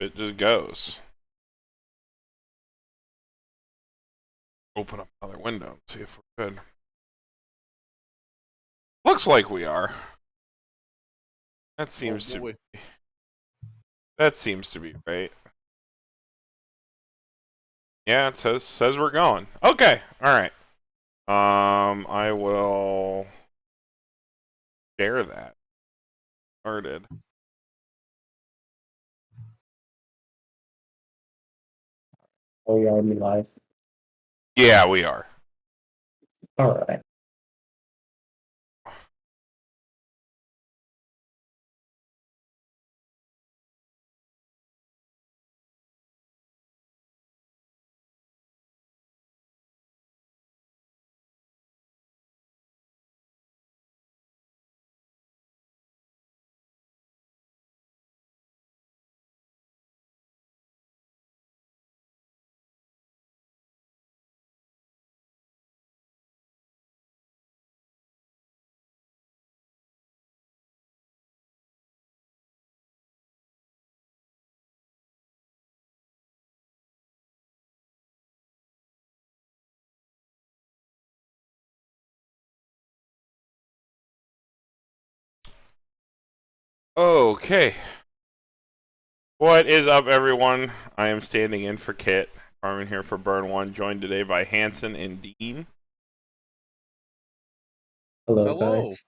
It just goes. Open up another window and see if we're good. Looks like we are. That seems to be right. Yeah, it says we're going. Okay, all right. I will share that. Started. Oh, we already live. Yeah, we are. All right. Okay. What is up, everyone? I am standing in for Kit. Armin here for Burn One, joined today by Hanson and Dean. Hello, Hello. guys.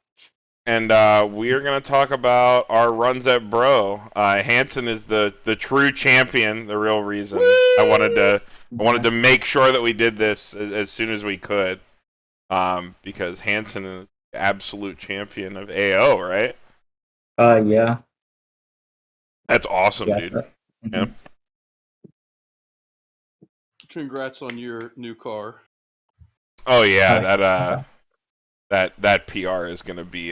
And we are going to talk about our runs at Bro. Hanson is the true champion, the real reason. Whee! I wanted to make sure that we did this as soon as we could, because Hanson is the absolute champion of AO, right? Yeah. That's awesome, Yes. dude. Yeah. Congrats on your new car. Oh yeah, Uh, that PR is going to be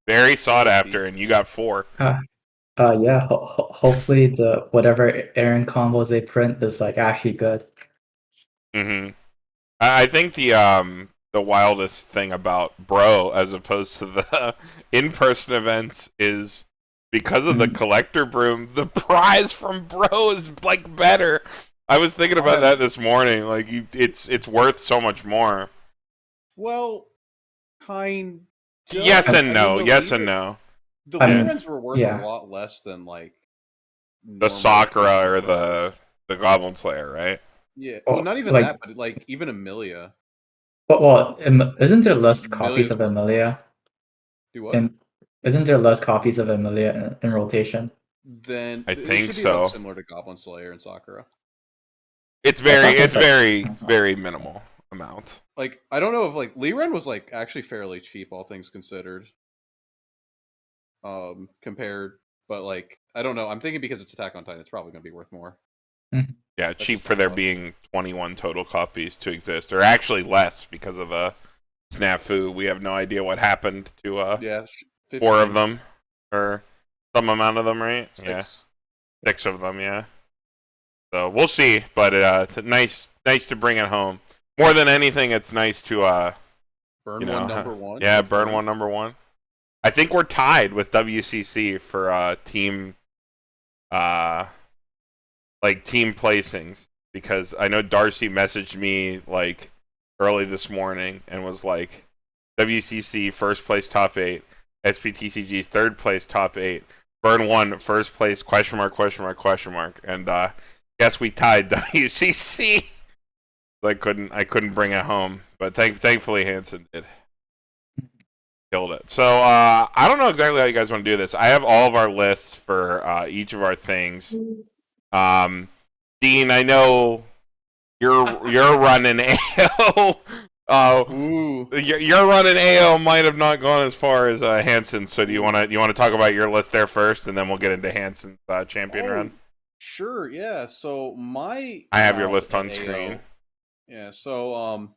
very sought after, and you got 4. yeah. Hopefully, the whatever Aaron combos they print is like actually good. Mm-hmm. I think the wildest thing about Bro as opposed to the in-person events is because of the collector broom, the prize from Bro is like better. I was thinking about that this morning. Like it's worth so much more. Well, kind. Yes and no. Yes and and no. The I mean, Lyrans were worth yeah. a lot less than like The normal Sakura or occasional the Goblin Slayer, right? Yeah, Well, well, not even like, that, but like even Amelia. isn't there less copies Amelia's of worth more. Amelia? Do what? And isn't there less copies of Amelia in rotation? Then I it think should be about so. similar to Goblin Slayer and Sakura. It's I thought it's there's, like, very minimal amount. Like I don't know if like Liran was like actually fairly cheap, all things considered. Compared, but like I don't know. I'm thinking because it's Attack on Titan, it's probably going to be worth more. Yeah, That's cheap just for there how- being 21 total copies to exist, or actually less because of the snafu. We have no idea what happened to Yeah, 4 of 15. them, or some amount of them, right? 6. Yeah, 6 of them, yeah. So we'll see, but it's nice to bring it home. More than anything, it's nice to Burn one number one. yeah, for burn free. one number 1. I think we're tied with WCC for team like team placings, because I know Darcy messaged me like early this morning and was like, WCC first place top 8, SPTCG's third place top 8, Burn One first place question mark, and guess we tied WCC. I couldn't bring it home, but thankfully Hanson did. Killed it. So I don't know exactly how you guys want to do this. I have all of our lists for each of our things. Dean, I know you're running AO. Ooh. Your running AO might have not gone as far as Hanson. So do you want to talk about your list there first, and then we'll get into Hanson's champion run? Sure, yeah. So my I have your round list on at screen. AO Yeah, so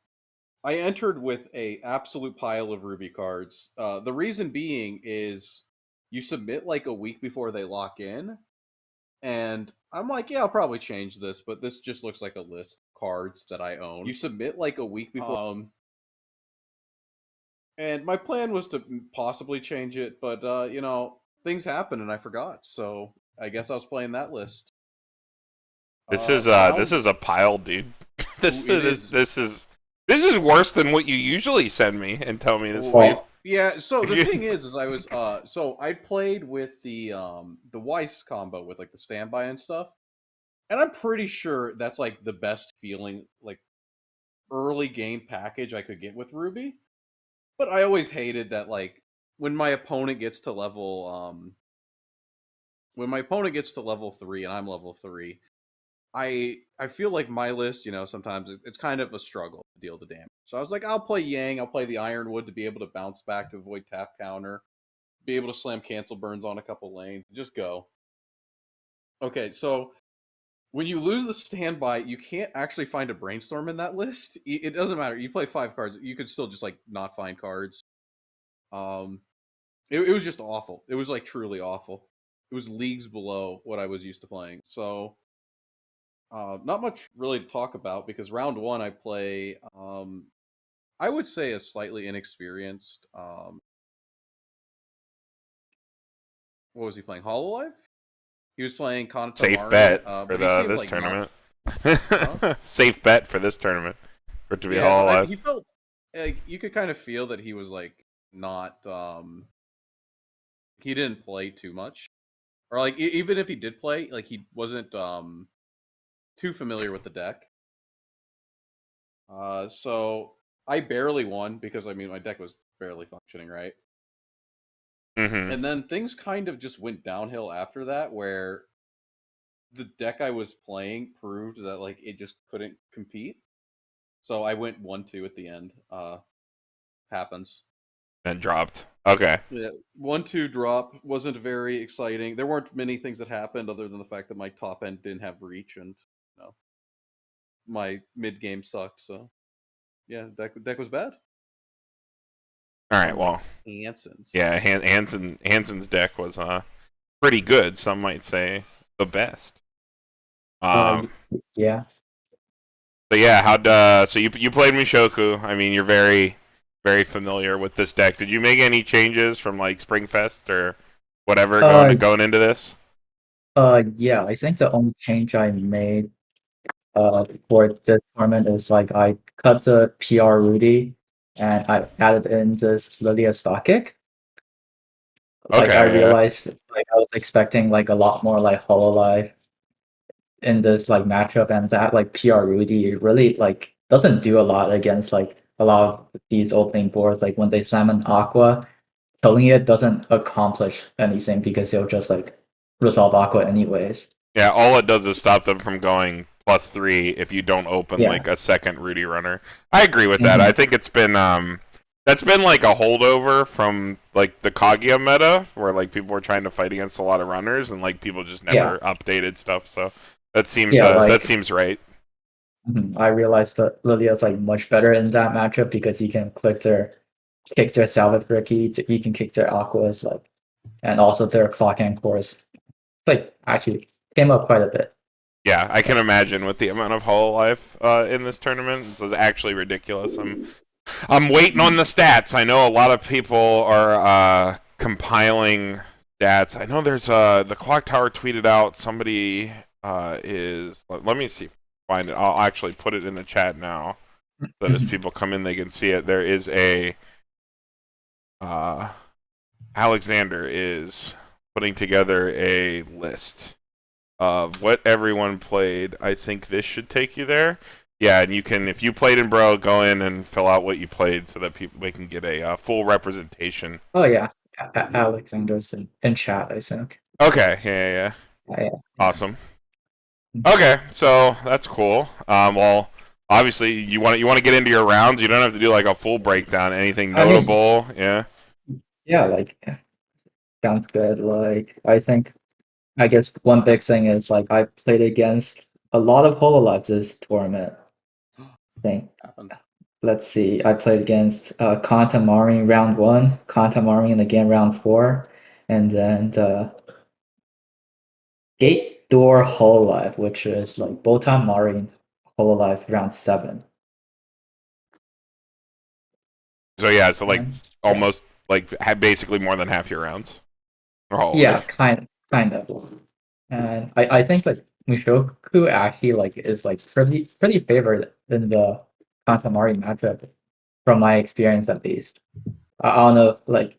I entered with a absolute pile of Ruby cards. The reason being is you submit like a week before they lock in, and I'm like, yeah, I'll probably change this, but this just looks like a list of cards that I own. You submit like a week before, and my plan was to possibly change it, but you know, things happen and I forgot, so I guess I was playing that list. This is round. this is a pile, dude. this Ooh, it is is. this is worse than what you usually send me and tell me. This is Well, Yeah, so the thing is I was so I played with the Weiss combo with like the standby and stuff. And I'm pretty sure that's like the best feeling like early game package I could get with Ruby. But I always hated that like when my opponent gets to level 3 and I'm level 3, I feel like my list, sometimes it's kind of a struggle to deal the damage. So I was like, I'll play Yang, I'll play the Ironwood to be able to bounce back to avoid tap counter, be able to slam cancel burns on a couple lanes, just go. Okay, so when you lose the standby, you can't actually find a brainstorm in that list. It doesn't matter. You play 5 cards, you could still just like not find cards. Um, it was just awful. It was like truly awful. It was leagues below what I was used to playing. So not much really to talk about because round one I play. I would say a slightly inexperienced. What was he playing? Hololive? He was playing Kanata safe Mari, bet but for he seemed this like tournament. Huh? Safe bet for this tournament for it to be Yeah, all but alive. he felt like you could kind of feel that he was like not. He didn't play too much, or like even if he did play, like he wasn't too familiar with the deck. So I barely won because I mean my deck was barely functioning right. Mm-hmm. And then things kind of just went downhill after that, where the deck I was playing proved that like it just couldn't compete. So I went 1-2 at the end. Happens. And dropped. Okay. Yeah, 1-2 drop wasn't very exciting. There weren't many things that happened other than the fact that my top end didn't have reach and my mid game sucked. So yeah, deck was bad. All right. Unlike Well, Hanson's. yeah. Hansen's deck was pretty good. Some might say the best. yeah. So yeah, so you played Mushoku. I mean, you're very familiar with this deck. Did you make any changes from like Springfest or whatever going into this? Yeah. I think the only change I made for this tournament is like I cut the PR Rudy and I added in this Lilia stock kick. Like I Okay, yeah. realized like I was expecting like a lot more like Hololive in this like matchup, and that like PR Rudy really like doesn't do a lot against like a lot of these opening boards. Like when they slam an Aqua, killing it doesn't accomplish anything because they'll just like resolve Aqua anyways. Yeah, all it does is stop them from going +3 if you don't open Yeah. like a second Rudy runner. I agree with that. Mhm. I think it's been that's been like a holdover from like the Kaguya meta where like people were trying to fight against a lot of runners and like people just Yeah. never updated stuff. So that seems Yeah, like- that seems right. I realized that Lilia's like much better in that matchup because he can kick their Salvage Ricky, he can kick their Aquas, like, and also their Clock and Cores. Like actually came up quite a bit. Yeah, I can imagine with the amount of Hololive in this tournament. This is actually ridiculous. I'm waiting on the stats. I know a lot of people are compiling stats. I know there's the Clock Tower tweeted out somebody is let me see if I can find it. I'll actually put it in the chat now so that as people come in they can see it. There is a Alexander is putting together a list of what everyone played. I think this should take you there. Yeah, and you can, if you played in Bro, go in and fill out what you played so that we can get a full representation. Oh yeah, Alexander's in chat, I think. Okay, yeah. Yeah. Awesome. Okay, so that's cool. Well, obviously you want to get into your rounds. You don't have to do like a full breakdown. Anything notable? Yeah. Yeah, like sounds good. Like I guess one big thing is like I played against a lot of Hololive this tournament. Happens. Let's see. I played against Kantamari round 1, Kantamari again round 4, and then Gate Door Hololive, which is like Botan Mari Hololive round 7. So yeah, so like And, almost like basically more than half your rounds. yeah, kind of. And I think like Mushoku actually like is like pretty favored in the Kantamari matchup, from my experience at least. I don't know if, like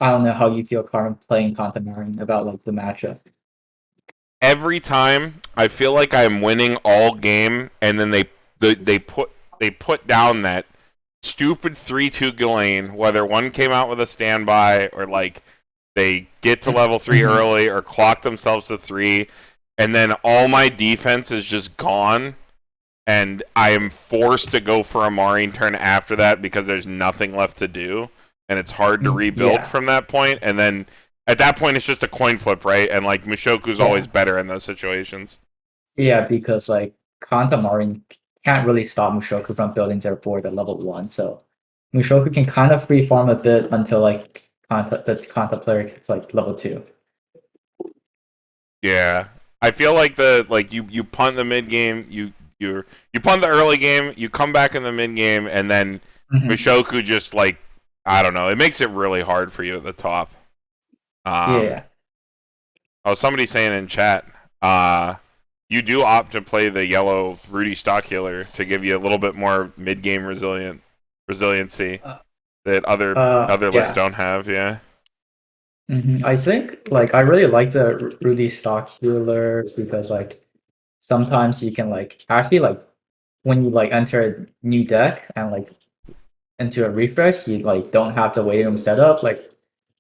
I don't know how you feel, Carmen, playing Kantamari about like the matchup. Every time I feel like I'm winning all game, and then they put down that stupid 3-2 Ghislaine, whether one came out with a standby or like they get to level 3 early or clock themselves to 3, and then all my defense is just gone, and I am forced to go for a Marine turn after that because there's nothing left to do, and it's hard to rebuild from that point, and then at that point it's just a coin flip, right? And like Mushoku's always better in those situations. Yeah, because like Kantamari can't really stop Mushoku from building their board at level 1, so Mushoku can kind of free farm a bit until like the Kanta player gets like level 2. Yeah, I feel like you punt the mid game, you punt the early game, you come back in the mid game, and then Mushoku just like, I don't know, it makes it really hard for you at the top. Yeah. Oh, somebody's saying in chat, you do opt to play the yellow Rudy Stock Healer to give you a little bit more mid game resiliency that other lists don't have. Yeah. I think like I really like the Rudy Stock Healer because like sometimes you can like actually like when you like enter a new deck and like into a refresh, you like don't have the waiting room setup. Like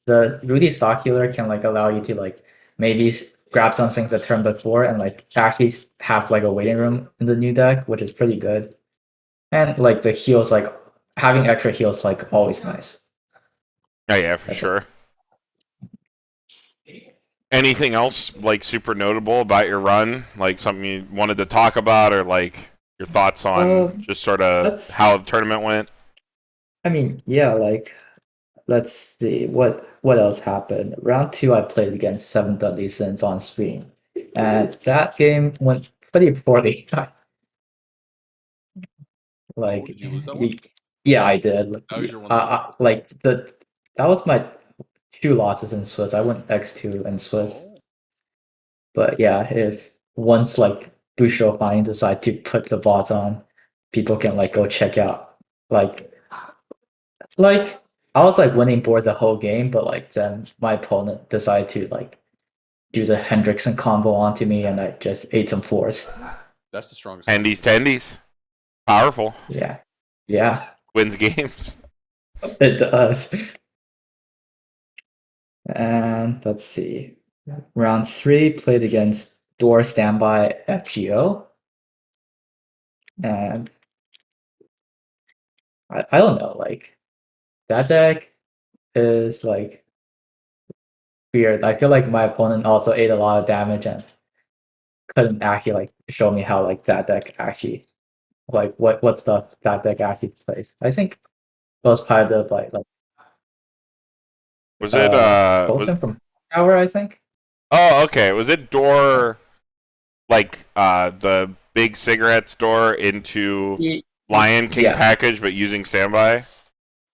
the Rudy Stock Healer can like allow you to like maybe grab some things a turn before and like actually have like a waiting room in the new deck, which is pretty good. And like the heals, like having extra heals, like always nice. Oh yeah, for sure. Anything else like super notable about your run? Like something you wanted to talk about, or like your thoughts on just sort of how the tournament went? I mean, yeah, like let's see what else happened. Round 2, I played against Seven Deadly Sins on stream, and that game went pretty poorly. Like, did you lose that one? Yeah, I did. That was your one loss? Like that was my 2 losses in Swiss. I went X2 in Swiss. Oh. But yeah, if once like Busho finally decide to put the bot on, people can like go check out. Like I was like winning board the whole game, but like then my opponent decided to like do the Hendrickson combo onto me, and I just ate some fours. That's the strongest. Tendies. Powerful. Yeah. Wins games. It does. And let's see. Round 3 played against Door Standby FGO. And I don't know, like that deck is like weird. I feel like my opponent also ate a lot of damage and couldn't actually like show me how like that deck actually like what stuff that deck actually plays. I think it was part of like Was it Potion from Tower, I think. Oh, okay. Was it door like the big cigarette store into Lion King package but using standby?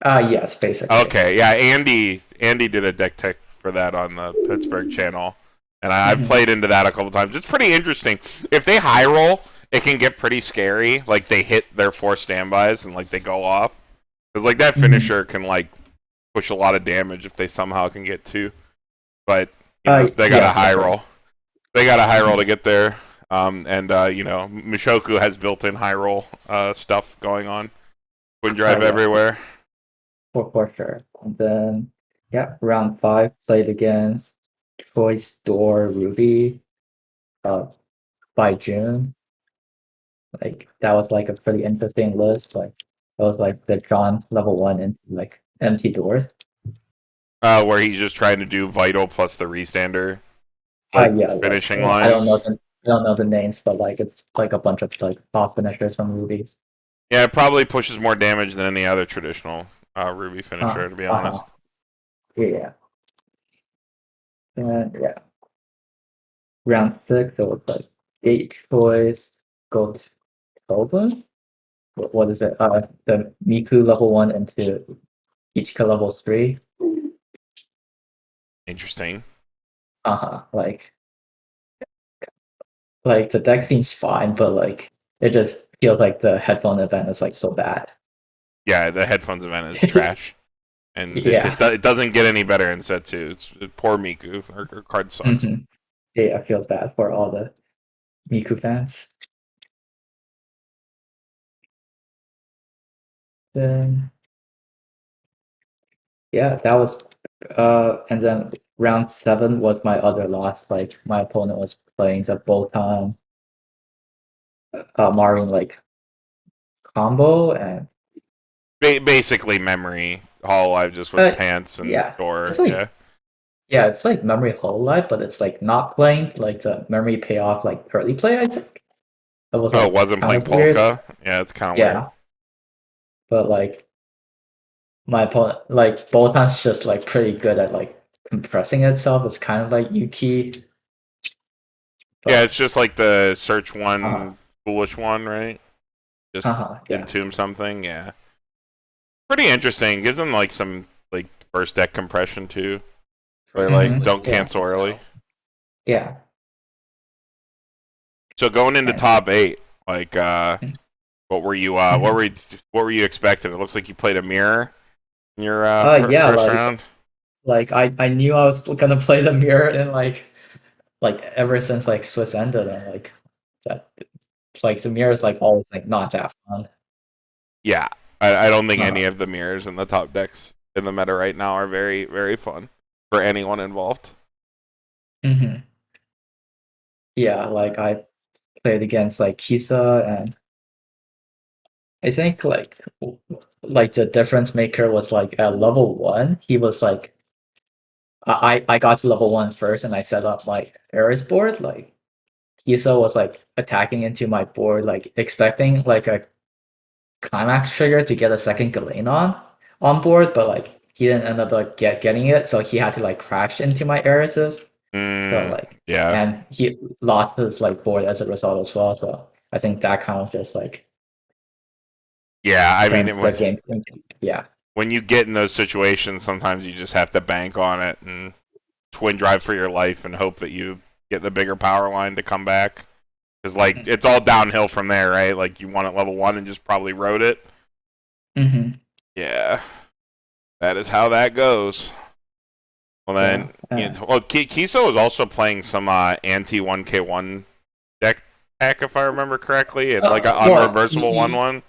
Yes, basically. Okay, yeah, Andy did a deck tech for that on the Pittsburgh channel. And I've played into that a couple times. It's pretty interesting. If they high roll, it can get pretty scary. Like they hit their 4 standbys and like they go off. Because like that finisher can like push a lot of damage if they somehow can get 2. But they got a high roll. They got a high roll to get there. Mushoku has built-in high roll stuff going on. Twin drive everywhere. For sure. And then round 5 played against Choice Door Ruby by June. Like that was like a pretty interesting list. Like that was like the John level 1 into like empty doors. Where he's just trying to do vital plus the restander. Finishing lines. I don't know the names, but like it's like a bunch of like top finishers from Ruby. Yeah, it probably pushes more damage than any other traditional Ruby finisher, to be honest. Yeah. And round 6, there was like 8 choice, go to Toba. What is it? The Miku level 1 into Ichika level 3. Interesting. Like like the deck seems fine, but like it just feels like the headphone event is like so bad. Yeah, the headphones event is trash, and Yeah. it doesn't get any better in set two. It's poor Miku. Her card sucks. Yeah, I feel bad for all the Miku fans. Then yeah, that was and then round 7 was my other loss. Like my opponent was playing the Botan Marin like combo and Basically, memory Hololive just with pants and yeah. door. It's like it's like memory Hololive, but it's like not playing like the memory payoff like early play, I think. It was like it wasn't playing weird. Polka. Yeah, it's kind of Yeah. weird. But like my opponent like Botan's just like pretty good at like compressing itself. It's kind of like Yuki. Yeah, it's just like the search one, foolish one, right? Just entomb something. Yeah, pretty interesting. Gives them like some like first deck compression too. Where like don't cancel early. Yeah. So going into top 8, like what were you expecting? It looks like you played a mirror in your first round. Like I knew I was gonna play the mirror in like ever since like Swiss ended, and like that like the mirror is like always like not that fun. Yeah, I don't think any of the mirrors in the top decks in the meta right now are very, very fun for anyone involved. Yeah, like I played against like Kisa, and I think like the difference maker was like at level 1. He was like I got to level 1 first, and I set up my Eris board. Like Kisa was like attacking into my board, like expecting like a climax trigger to get a second Galen on board, but like he didn't end up like getting it, so he had to like crash into my Erises. So like and he lost his like board as a result as well. So I think that kind of just like I mean the game. Yeah. When you get in those situations, sometimes you just have to bank on it and twin drive for your life and hope that you get the bigger power line to come back. Because like it's all downhill from there, right? Like you won at level 1 and just probably rode it. Yeah, that is how that goes. Well then, Kiso was also playing some anti 1k1 deck, if I remember correctly, and like an unreversible 1/1.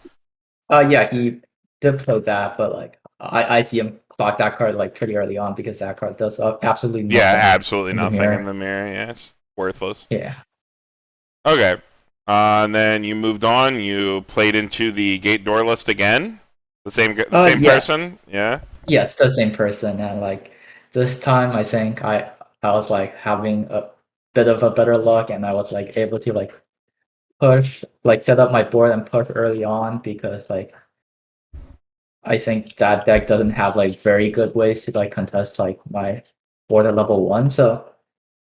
Yeah, he did play that, but like I see him clock that card like pretty early on because that card does absolutely nothing. Yeah, absolutely nothing in the mirror. Yeah, it's worthless. Yeah. Okay. And then you moved on. You played into the gate door list again. The same person. Yeah. Yes, the same person, and like this time I think I was like having a bit of a better luck, and I was like able to like push, like set up my board and push early on, because like I think that deck doesn't have like very good ways to like contest like my board at level 1. So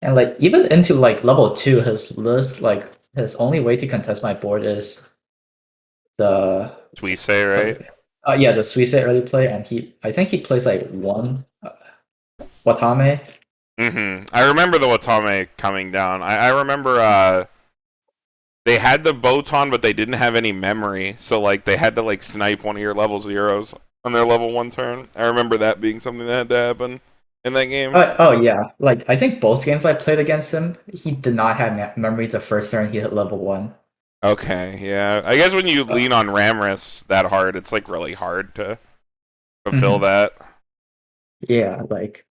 and like even into like level 2, his list like his only way to contest my board is the Suisse, right? Yeah, the Suisse early play, and I think he plays like 1 Watame. I remember the Watame coming down. I remember they had the Botan, but they didn't have any memory, so like they had to like snipe one of your level 0s on their level 1 turn. I remember that being something that had to happen in that game. Oh yeah, like I think both games I played against him, he did not have memory the first turn he hit level 1. Okay, yeah. I guess when you lean on Ramrus that hard, it's like really hard to fulfill that. Yeah, like,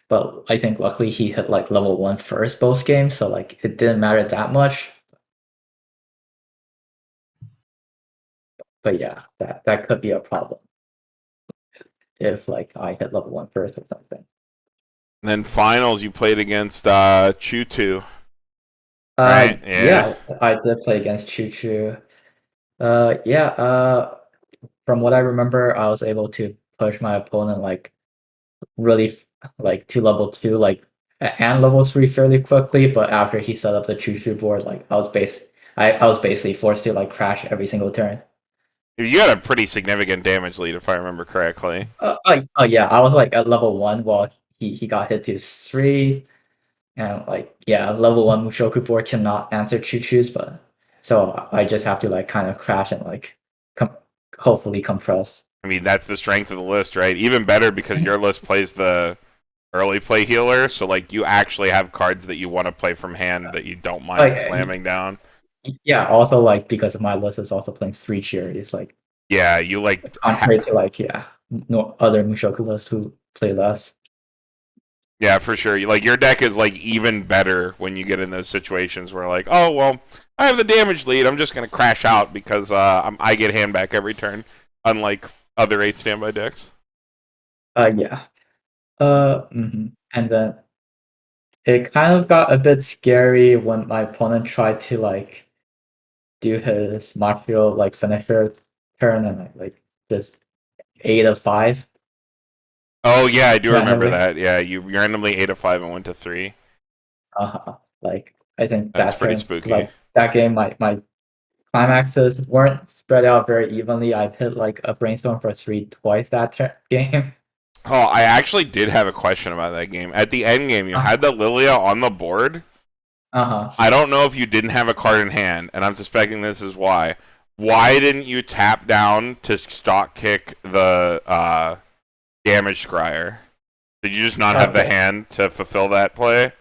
but I think luckily he hit like level 1 first both games, so like it didn't matter that much. But yeah, that could be a problem if like I hit level 1 first or something. And then finals, you played against Chutu. Right? Yeah, I did play against Chuchu. From what I remember, I was able to push my opponent like really like to level 2 like and level 3 fairly quickly, but after he set up the Chuchu board, like I was basically forced to like crash every single turn. You got a pretty significant damage lead, if I remember correctly. Yeah, I was like at level 1 while he got hit to 3. And like, yeah, level 1 Mushoku board cannot answer choo-choos, but so I just have to like kind of crash and like com- hopefully compress. I mean, that's the strength of the list, right? Even better because your list plays the early play healer, so like you actually have cards that you want to play from hand that you don't mind Like, slamming down. yeah, also like because of my list is also playing 3 Cherries, like Yeah, you like contrary to like, yeah, no other Mushoku lists who play less. yeah, for sure. Like your deck is like even better when you get in those situations where like, oh well, I have the damage lead. I'm just gonna crash out because I get hand back every turn, unlike other 8 standby decks. Yeah. And then it kind of got a bit scary when my opponent tried to like do his Machio like finisher turn and like just 8 of 5 Oh yeah, I do remember randomly. that. Yeah, you randomly 8 of 5 and went to 3. Like I think That's that pretty turns spooky. like that game my climaxes weren't spread out very evenly. I've hit like a brainstorm for 3 twice that game. Oh, I actually did have a question about that game. At the end game, you had the Lilia on the board. Uh-huh. I don't know if you didn't have a card in hand, and I'm suspecting this is why. Why didn't you tap down to stock kick the damage scryer? Did you just not have the Okay. hand to fulfill that play?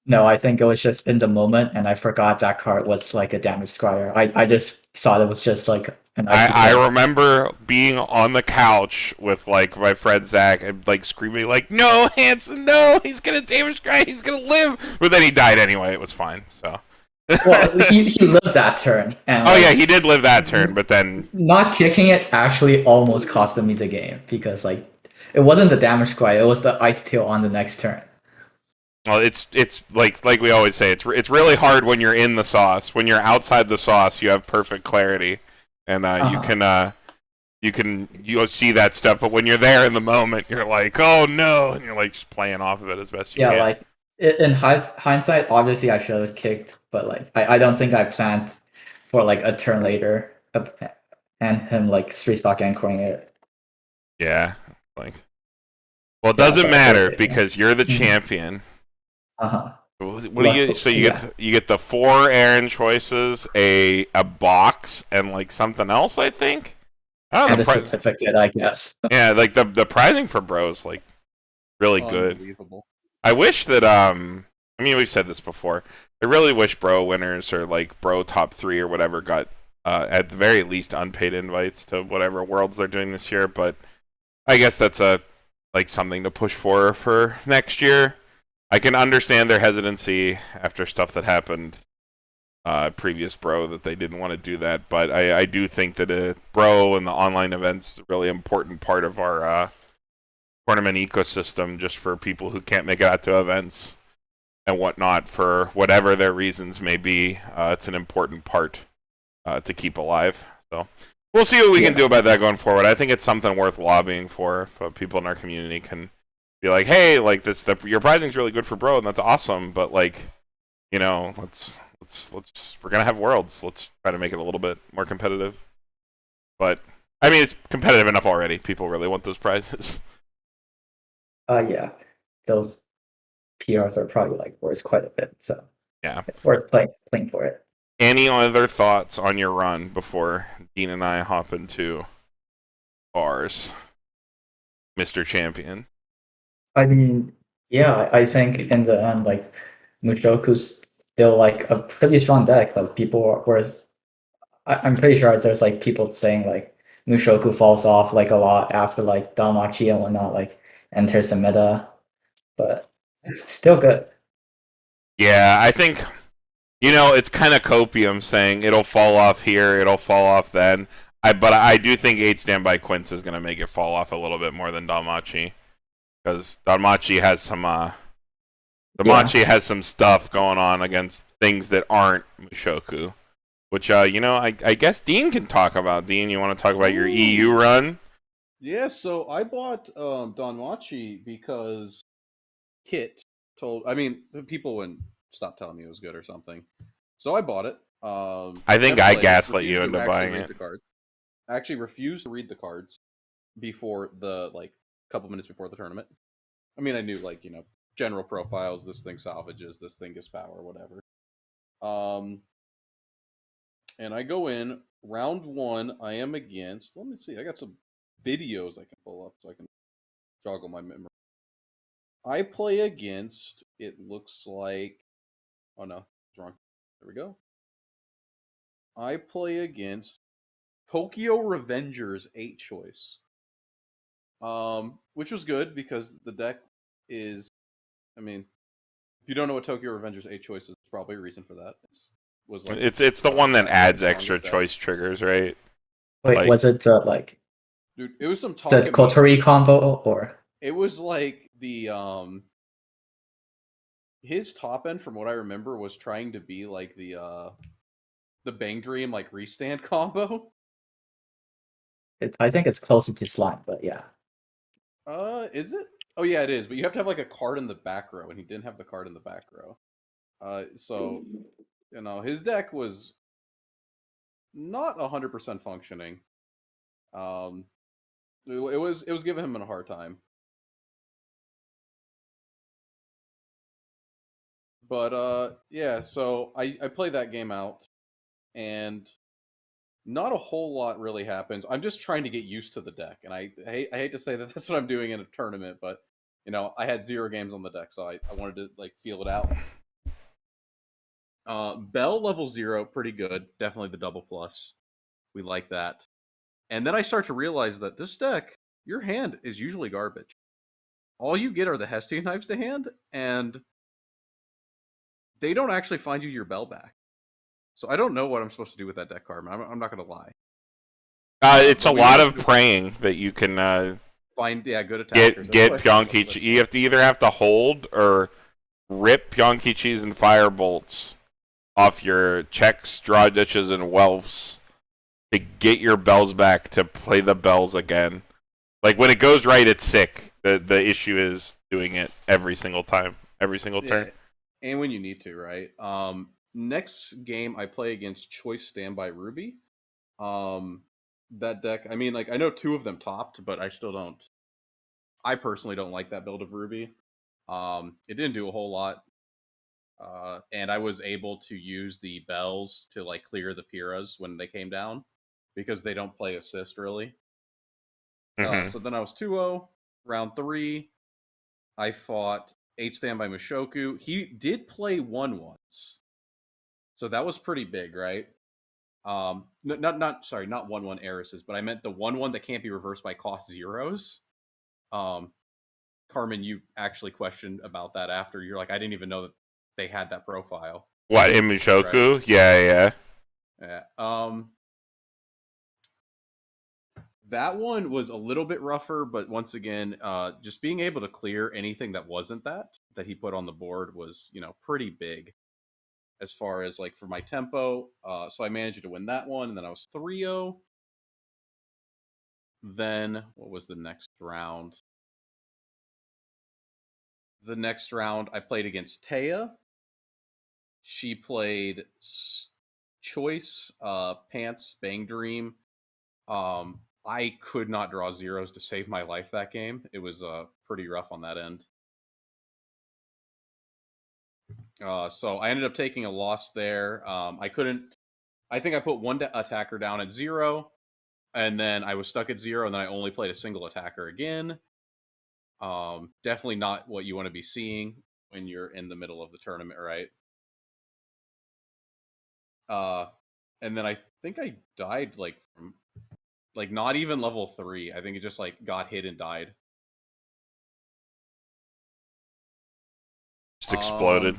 No, I think it was just in the moment and I forgot that card was like a damage squire. I just thought it was just like an icy I kill. remember being on the couch with like my friend Zach and like screaming like, "No, Hanson, no! He's gonna damage scry. He's gonna live!" But then he died anyway. It was fine. So. Well, he lived that turn and Oh yeah, like he did live that turn, but then not kicking it actually almost costed me the game because like it wasn't the damage squire, it was the ice tail on the next turn. well, it's like we always say, it's really hard when you're in the sauce. When you're outside the sauce, you have perfect clarity, and you'll see that stuff. But when you're there in the moment, you're like, oh no, and you're like just playing off of it as best you Yeah, can. like in hindsight, obviously I should have kicked, but like I don't think I planned for like a turn later and him like 3 stock anchoring it. Yeah, like well, it Yeah, doesn't but matter yeah. because you're the Mhm. champion. Uh-huh. What do you? So Yeah. you get the 4 Aaron choices, a box, and like something else. I think. I don't know And the a price. certificate, I guess. Yeah, like the pricing for bro is like really good. Unbelievable. I wish that I mean we've said this before. I really wish bro winners or like bro top 3 or whatever got at the very least unpaid invites to whatever worlds they're doing this year, but I guess that's a like something to push for next year. I can understand their hesitancy after stuff that happened previous bro that they didn't want to do that, but I do think that bro and the online events is a really important part of our tournament ecosystem just for people who can't make it out to events and whatnot for whatever their reasons may be. It's an important part to keep alive. So we'll see what we can do about that going forward. I think it's something worth lobbying for if people in our community can be like, hey, like your pricing's really good for bro, and that's awesome, but like, you know, let's we're gonna have worlds. Let's try to make it a little bit more competitive. But I mean, it's competitive enough already. People really want those prizes. Yeah. Those PRs are probably like worth quite a bit, so Yeah. it's worth playing for it. Any other thoughts on your run before Dean and I hop into ours, Mr. Champion? I mean, yeah, I think in the end, like Mushoku's still like a pretty strong deck. Like people were, I'm pretty sure there's like people saying like Mushoku falls off like a lot after like Damachi and whatnot like enters the meta, but it's still good. Yeah, I think, you know, it's kind of copium saying it'll fall off here, it'll fall off then. But I do think 8 Standby Quince is going to make it fall off a little bit more than Danmachi. Because Danmachi has some has some stuff going on against things that aren't Mushoku. Which, you know, I guess Dean can talk about. Dean, you want to talk about your EU run? Yeah, so I bought Danmachi because Kit told. I mean, people wouldn't stop telling me it was good or something. So I bought it. I think then I played it, gaslit you refused to into actually buying read it. the cards. I actually refused to read the cards before the like couple minutes before the tournament. I mean, I knew like general profiles. This thing salvages. This thing gives power. Whatever. And I go in round 1. I am against. Let me see. I got some videos I can pull up so I can joggle my memory. I play against. It looks like. Oh no, it's wrong. There we go. I play against Tokyo Revengers 8 choice. Which was good because the deck is, I mean, if you don't know what Tokyo Revengers 8 choice is, there's probably a reason for that. It's the one that adds strongest extra deck. choice triggers, right? Wait, Like- was it like Dude, it was some talk. the Kotori combo or? It was like the his top end, from what I remember, was trying to be like the Bang Dream like restand combo. I think it's closer to slime, but yeah. Is it? Oh yeah, it is. But you have to have like a card in the back row, and he didn't have the card in the back row. So you know his deck was not 100% functioning. It was giving him a hard time. But yeah, so I play that game out, and not a whole lot really happens. I'm just trying to get used to the deck, and I hate to say that that's what I'm doing in a tournament, but you know I had 0 games on the deck, so I wanted to like feel it out. Bell level 0, pretty good, definitely the double plus. We like that. And then I start to realize that this deck, your hand is usually garbage. All you get are the Hestian Knives to hand, and they don't actually find you your Bell back. So I don't know what I'm supposed to do with that deck card, man. I'm not going to lie. It's a lot of praying that you can Find good attackers. get Pyeongkichi. You have to either have to hold or rip Pyeongkichis and Firebolts off your checks, draw ditches, and Welfs to get your bells back to play the bells again. Like when it goes right, it's sick. The issue is doing it every single time, every single turn. And when you need to, right? Next game I play against Choice Standby Ruby. That deck, I mean, like I know 2 of them topped, but I still don't. I personally don't like that build of Ruby. It didn't do a whole lot. And I was able to use the bells to like clear the Piras when they came down because they don't play assist really. So then I was 2-0. Round 3, I fought 8 Standby Mushoku. He did play 1 once, so that was pretty big, right? Not 1/1 Eris's, but I meant the 1/1 that can't be reversed by cost 0s. Carmen, you actually questioned about that after. You're like, I didn't even know that they had that profile. What, in Mushoku? Right. Yeah. That one was a little bit rougher, but once again, just being able to clear anything that wasn't that he put on the board was, you know, pretty big as far as like for my tempo. So I managed to win that one, and then I was 3-0. Then what was the next round? The next round I played against Taya. She played Choice, Pants, Bang Dream. I could not draw 0s to save my life that game. It was pretty rough on that end. So I ended up taking a loss there. I think I put 1 attacker down at 0, and then I was stuck at 0, and then I only played a single attacker again. Definitely not what you want to be seeing when you're in the middle of the tournament, right? And then I think I died like from like not even level 3. I think it just like got hit and died. Just exploded.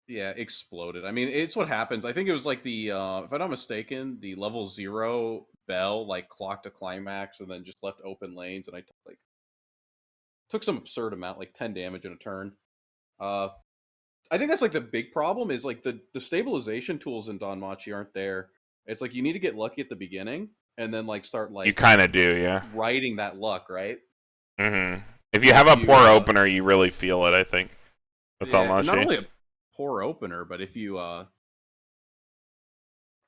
Yeah, exploded. I mean, it's what happens. I think it was like the if I'm not mistaken, the level 0 Bell like clocked a climax and then just left open lanes, and I took some absurd amount, like 10 damage in a turn. I think that's like the big problem is like the stabilization tools in Danmachi aren't there. It's like you need to get lucky at the beginning and then like start like you kind of do, yeah, riding that luck, right? If you have a poor opener, you really feel it. I think that's Danmachi. Not only a poor opener, but if you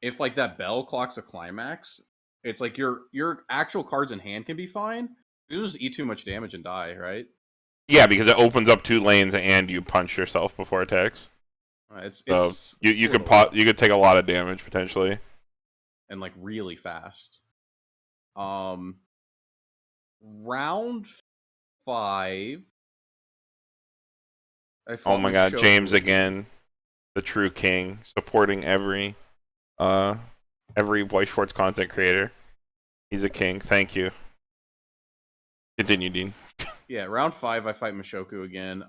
if like that Bell clocks a climax, it's like your actual cards in hand can be fine. You just eat too much damage and die, right? Yeah, because it opens up 2 lanes and you punch yourself before attacks. So It's you could brutal you could take a lot of damage potentially. and like really fast. Round 5. I Oh fought my god, Mushoku James again, the true king, supporting every Voice Schwartz content creator. He's a king. Thank you. Continue, Dean. Yeah, round 5 I fight Mushoku again.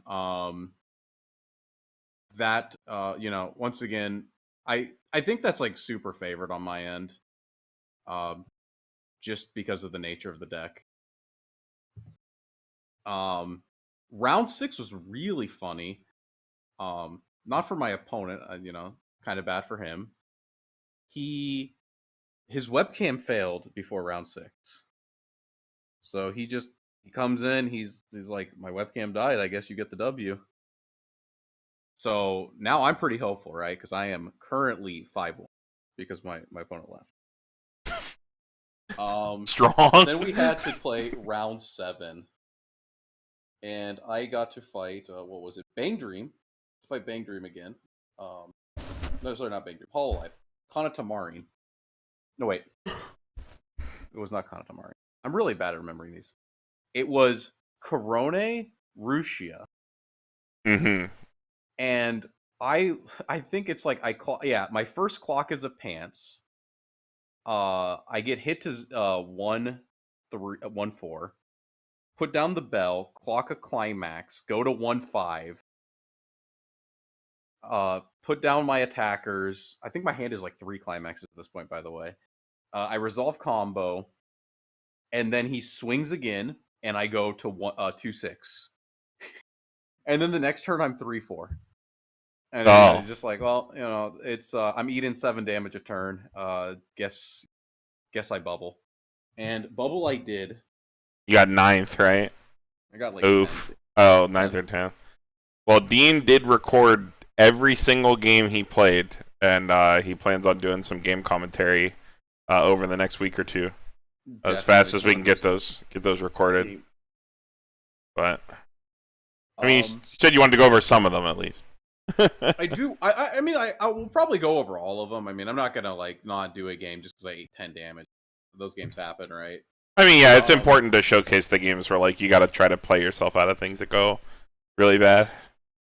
That once again, I think that's like super favored on my end. Just because of the nature of the deck. Round 6 was really funny. Not for my opponent, kind of bad for him. His webcam failed before round 6. So he comes in, he's like, my webcam died, I guess you get the W. So now I'm pretty hopeful, right? Because I am currently 5-1 because my opponent left. Strong. Then we had to play round 7. And I got to fight, what was it? Bang Dream. To fight Bang Dream again. No, sorry, not Bang Dream. Hololive. Kanata. No, wait. It was not Kanata. I'm really bad at remembering these. It was Korone Rushia. Mm-hmm. And I think it's like my first clock is a pants. I get hit to 1-4. Put down the bell, clock a climax, go to 1-5. Put down my attackers. I think my hand is like 3 climaxes at this point, by the way. I resolve combo, and then he swings again, and I go to 2-6. And then the next turn I'm 3-4. And then just like, well, it's I'm eating 7 damage a turn. Guess I bubble. And bubble I did. You got 9th, right? I got like oof. 10th. 9th or 10th. Well, Dean did record every single game he played, and he plans on doing some game commentary over the next week or two, as fast as we can get those recorded. But I mean, you said you wanted to go over some of them at least. I do. I mean, I will probably go over all of them. I mean, I'm not gonna like not do a game just because I ate 10 damage. Those games happen, right? I mean, yeah, it's important to showcase the games where like you got to try to play yourself out of things that go really bad.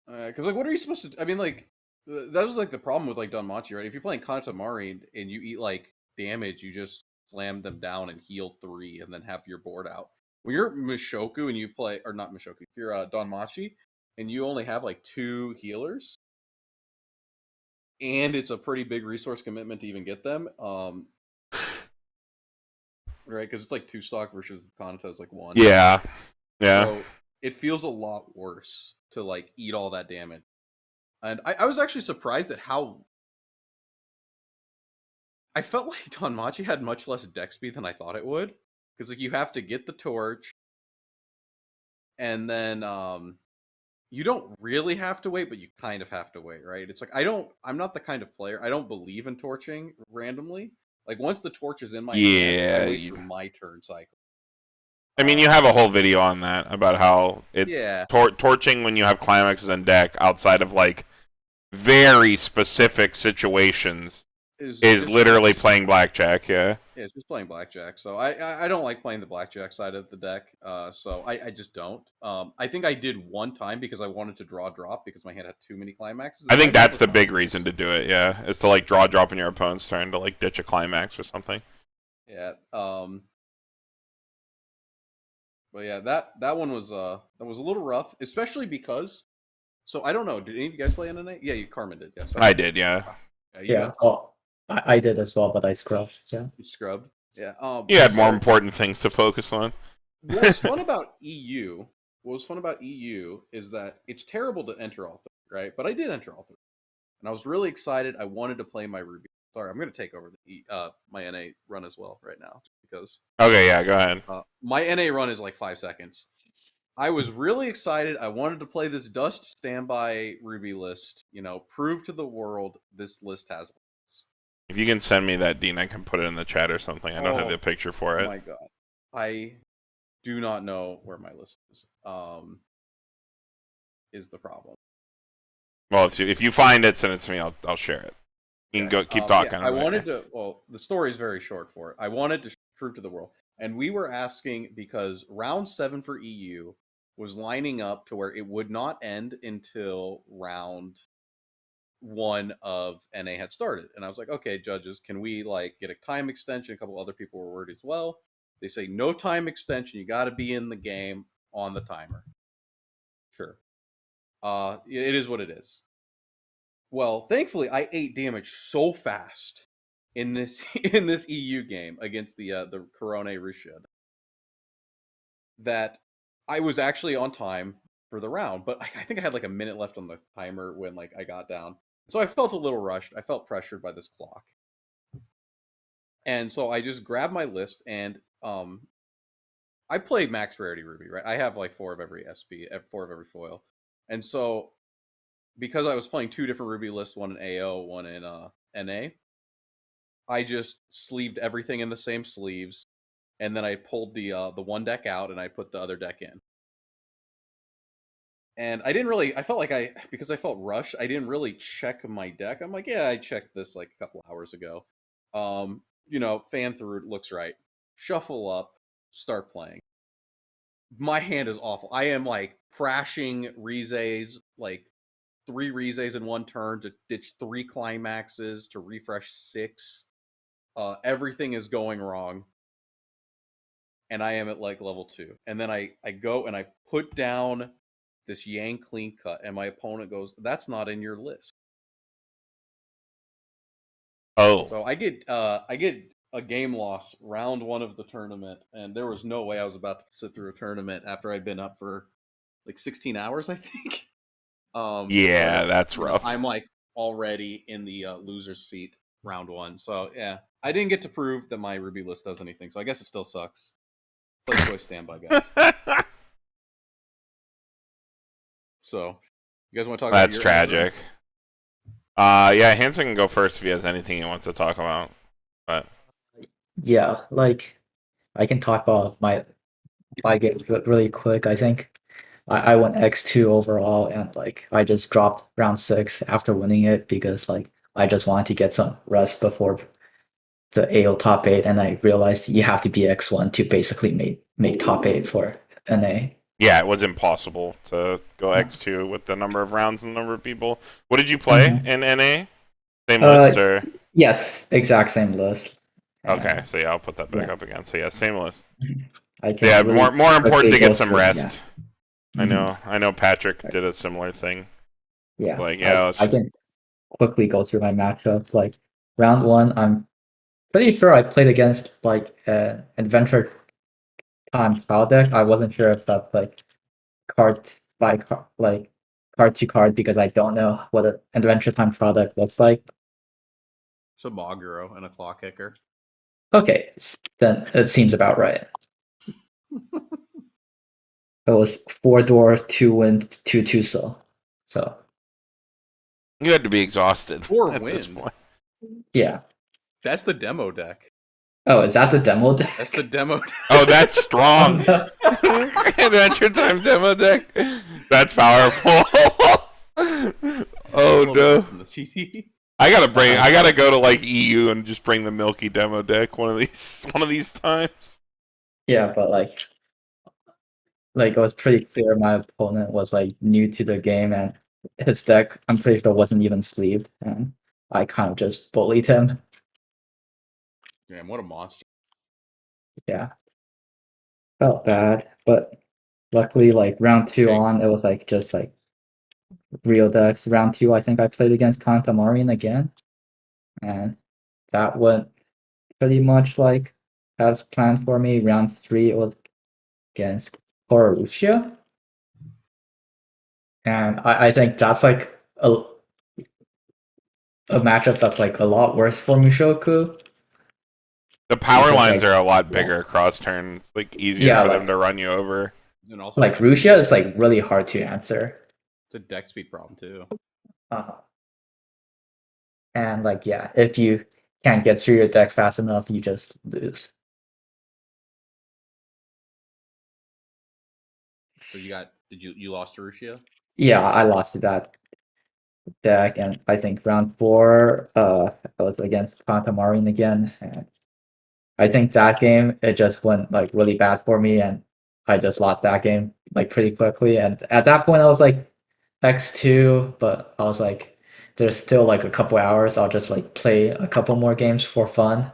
Because like, what are you supposed to? I mean, like that was like the problem with like Danmachi, right? If you're playing Kanata and you eat like damage, you just slam them down and heal 3, and then have your board out. When you're Mushoku and you play, or not Mushoku, if you're Danmachi and you only have like 2 healers, and it's a pretty big resource commitment to even get them, right? Because it's like 2 stock versus Kanata is like 1. Yeah. So it feels a lot worse to like eat all that damage. And I was actually surprised at how I felt like Danmachi had much less deck speed than I thought it would. Because like you have to get the torch, and then you don't really have to wait, but you kind of have to wait, right? It's like I'm not the kind of player, I don't believe in torching randomly. Like once the torch is in my hand, I wait for my turn cycle. I mean, you have a whole video on that about how it's torching when you have climaxes in deck outside of like very specific situations is literally playing blackjack. Yeah, it's just playing blackjack. So I don't like playing the blackjack side of the deck. So I just don't. I think I did one time because I wanted to draw drop because my hand had too many climaxes. I think that's the big reason to do it. Yeah, is to like draw drop in your opponent's turn to like ditch a climax or something. Yeah. But yeah, that one was a little rough, especially because. So I don't know. Did any of you guys play NNA? Yeah, Carmen did. Yeah, I did. Yeah. Yeah. Oh, I did as well, but I scrubbed. Yeah. You scrubbed. Yeah. You had more important things to focus on. What was fun about EU? What was fun about EU is that it's terrible to enter all 3, right? But I did enter all 3, and I was really excited. I wanted to play my Ruby. Sorry, I'm going to take over the my NA run as well right now because. Okay. Yeah. Go ahead. My NA run is like 5 seconds. I was really excited. I wanted to play this Dust Standby Ruby list. Prove to the world this list has. If you can send me that, Dean, I can put it in the chat or something. I don't have the picture for it. Oh my god. I do not know where my list is. is the problem. Well, if you find it, send it to me. I'll share it. You can go keep talking. I wanted to. Well, the story is very short for it. I wanted to prove to the world, and we were asking because round 7 for EU was lining up to where it would not end until round 1 of NA had started, and I was like, okay, judges, can we like get a time extension? A couple other people were worried as well. They say no time extension. You got to be in the game on the timer. Sure. It is what it is. Well, thankfully, I ate damage so fast in this EU game against the Corone Russia that I was actually on time for the round. But I think I had like a minute left on the timer when like I got down, so I felt a little rushed. I felt pressured by this clock, and so I just grabbed my list and I play max rarity Ruby, right? I have like 4 of every SP, 4 of every foil, and so because I was playing 2 different Ruby lists, one in AO, one in NA, I just sleeved everything in the same sleeves, and then I pulled the one deck out and I put the other deck in. And I didn't really, I felt like because I felt rushed, I didn't really check my deck. I'm like, yeah, I checked this like a couple hours ago. Fan through it, looks right. Shuffle up, start playing. My hand is awful. I am like crashing Rizes, like 3 Rizes in one turn to ditch 3 climaxes to refresh 6. Everything is going wrong. And I am at like level 2. And then I go and I put down this Yang clean cut, and my opponent goes, that's not in your list. Oh. So I get a game loss round 1 of the tournament, and there was no way I was about to sit through a tournament after I'd been up for like 16 hours, I think. Yeah, that's rough. I'm like already in the loser's seat round 1. So yeah, I didn't get to prove that my Ruby list does anything. So I guess it still sucks. Play choice standby, guys. So you guys want to talk That's about tragic. Yeah, Hanson can go first if he has anything he wants to talk about. But yeah, like I can talk about my game really quick. I think I went X2 overall, and like I just dropped round 6 after winning it because like I just wanted to get some rest before the AO top 8, and I realized you have to be X1 to basically make top 8 for NA. Yeah, it was impossible to go X2 with the number of rounds and the number of people. What did you play in NA? Same list or? Yes, exact same list. Okay, so yeah, I'll put that back up again. So yeah, same list. Really more important to get some rest. Yeah. I know Patrick did a similar thing. Yeah. Like, yeah, I can quickly go through my matchups. Like round 1, I'm pretty sure I played against like an Adventure Time trial deck. I wasn't sure if that's like card by card, like card to card, because I don't know what an Adventure Time trial deck looks like. It's a Moguro and a Claw Kicker. Okay, then it seems about right. It was 4 Dwarf, 2 Wind, 2 Tuso. So you had to be exhausted 4 at wind. this point. Yeah. That's the demo deck. Oh, is that the demo deck? That's the demo deck. Oh, that's strong. Adventure Time demo deck. That's powerful. Oh no. I gotta go to like EU and just bring the Milky demo deck one of these times. Yeah, but like it was pretty clear my opponent was like new to the game, and his deck, I'm pretty sure, wasn't even sleeved, and I kind of just bullied him. Damn, what a monster. Yeah. Felt bad, but luckily like round 2 on, it was like just like real decks. Round 2, I think I played against Kantamarian again, and that went pretty much like as planned for me. Round 3, it was against Horussia, and I think that's like a matchup that's like a lot worse for Mushoku. The power lines are a lot bigger across turn. It's like easier for them to run you over. And also like Russia is like really hard to answer. It's a deck speed problem too. And like if you can't get through your deck fast enough, you just lose. So you lost to Russia? Yeah, I lost to that deck, and I think round 4, I was against Pantamarin again, and I think that game it just went like really bad for me, and I just lost that game like pretty quickly. And at that point, I was like X2, but I was like, there's still like a couple hours. I'll just like play a couple more games for fun.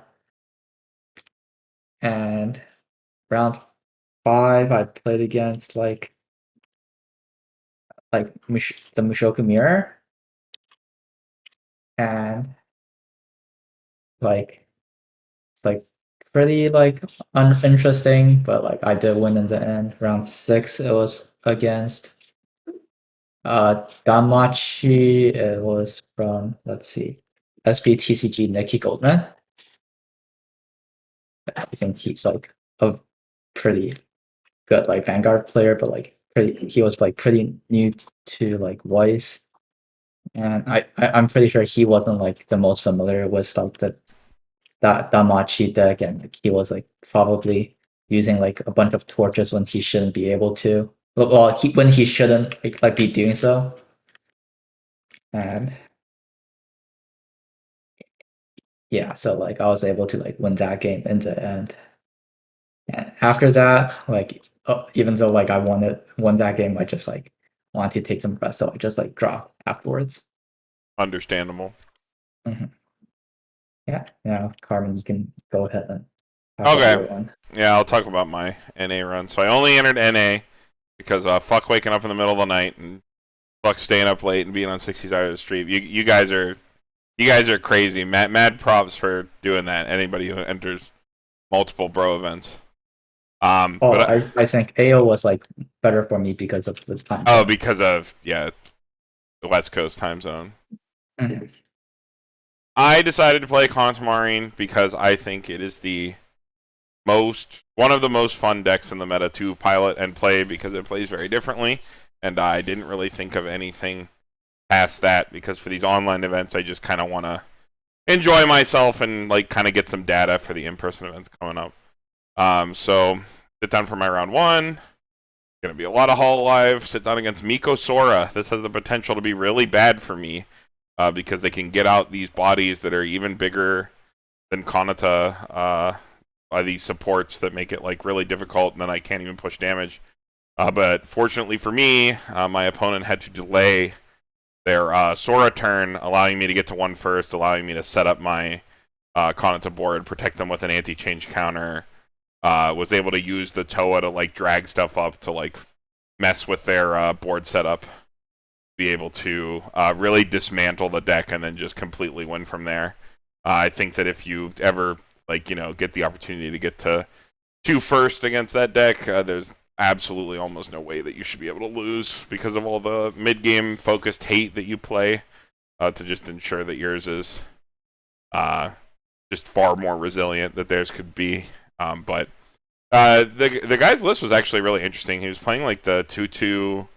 And round 5, I played against the Mushoku Mirror, and like it's like pretty like uninteresting, but like I did win in the end. Round 6, it was against Danmachi. It was from, let's see, SBTCG Nicky Goldman. I think he's like a pretty good like Vanguard player, but like he was like pretty new to like voice, and I'm pretty sure he wasn't like the most familiar with like that Damachi deck, and like, he was like probably using like a bunch of torches when he shouldn't be able to. Well, when he shouldn't like be doing so, and yeah, so like I was able to like win that game in the end. And after that, like even though like I won that game, I just like wanted to take some rest, so I just like dropped afterwards. Understandable. Mm-hmm. Yeah, Carmen, you can go ahead and Okay. Yeah, I'll talk about my NA run. So I only entered NA because fuck waking up in the middle of the night and fuck staying up late and being on 60s hours of the stream. You guys are crazy. Mad props for doing that. Anybody who enters multiple bro events. But I think AO was like better for me because of the time. Oh, because of the West Coast time zone. Mm-hmm. I decided to play Contamarine because I think it is one of the most fun decks in the meta to pilot and play because it plays very differently, and I didn't really think of anything past that because for these online events I just kind of want to enjoy myself and like kind of get some data for the in-person events coming up. So sit down for my round 1. Gonna be a lot of Hololive. Sit down against Miko Sora. This has the potential to be really bad for me because they can get out these bodies that are even bigger than Kanata by these supports that make it like really difficult, and then I can't even push damage. But fortunately for me, my opponent had to delay their Sora turn, allowing me to get to 1 first, allowing me to set up my Kanata board, protect them with an anti-change counter. Was able to use the Toa to like drag stuff up to like mess with their board setup, be able to really dismantle the deck and then just completely win from there. I think that if you ever like get the opportunity to get to 2 first against that deck, there's absolutely almost no way that you should be able to lose because of all the mid-game focused hate that you play to just ensure that yours is just far more resilient that theirs could be. But the guy's list was actually really interesting. He was playing like the 2/2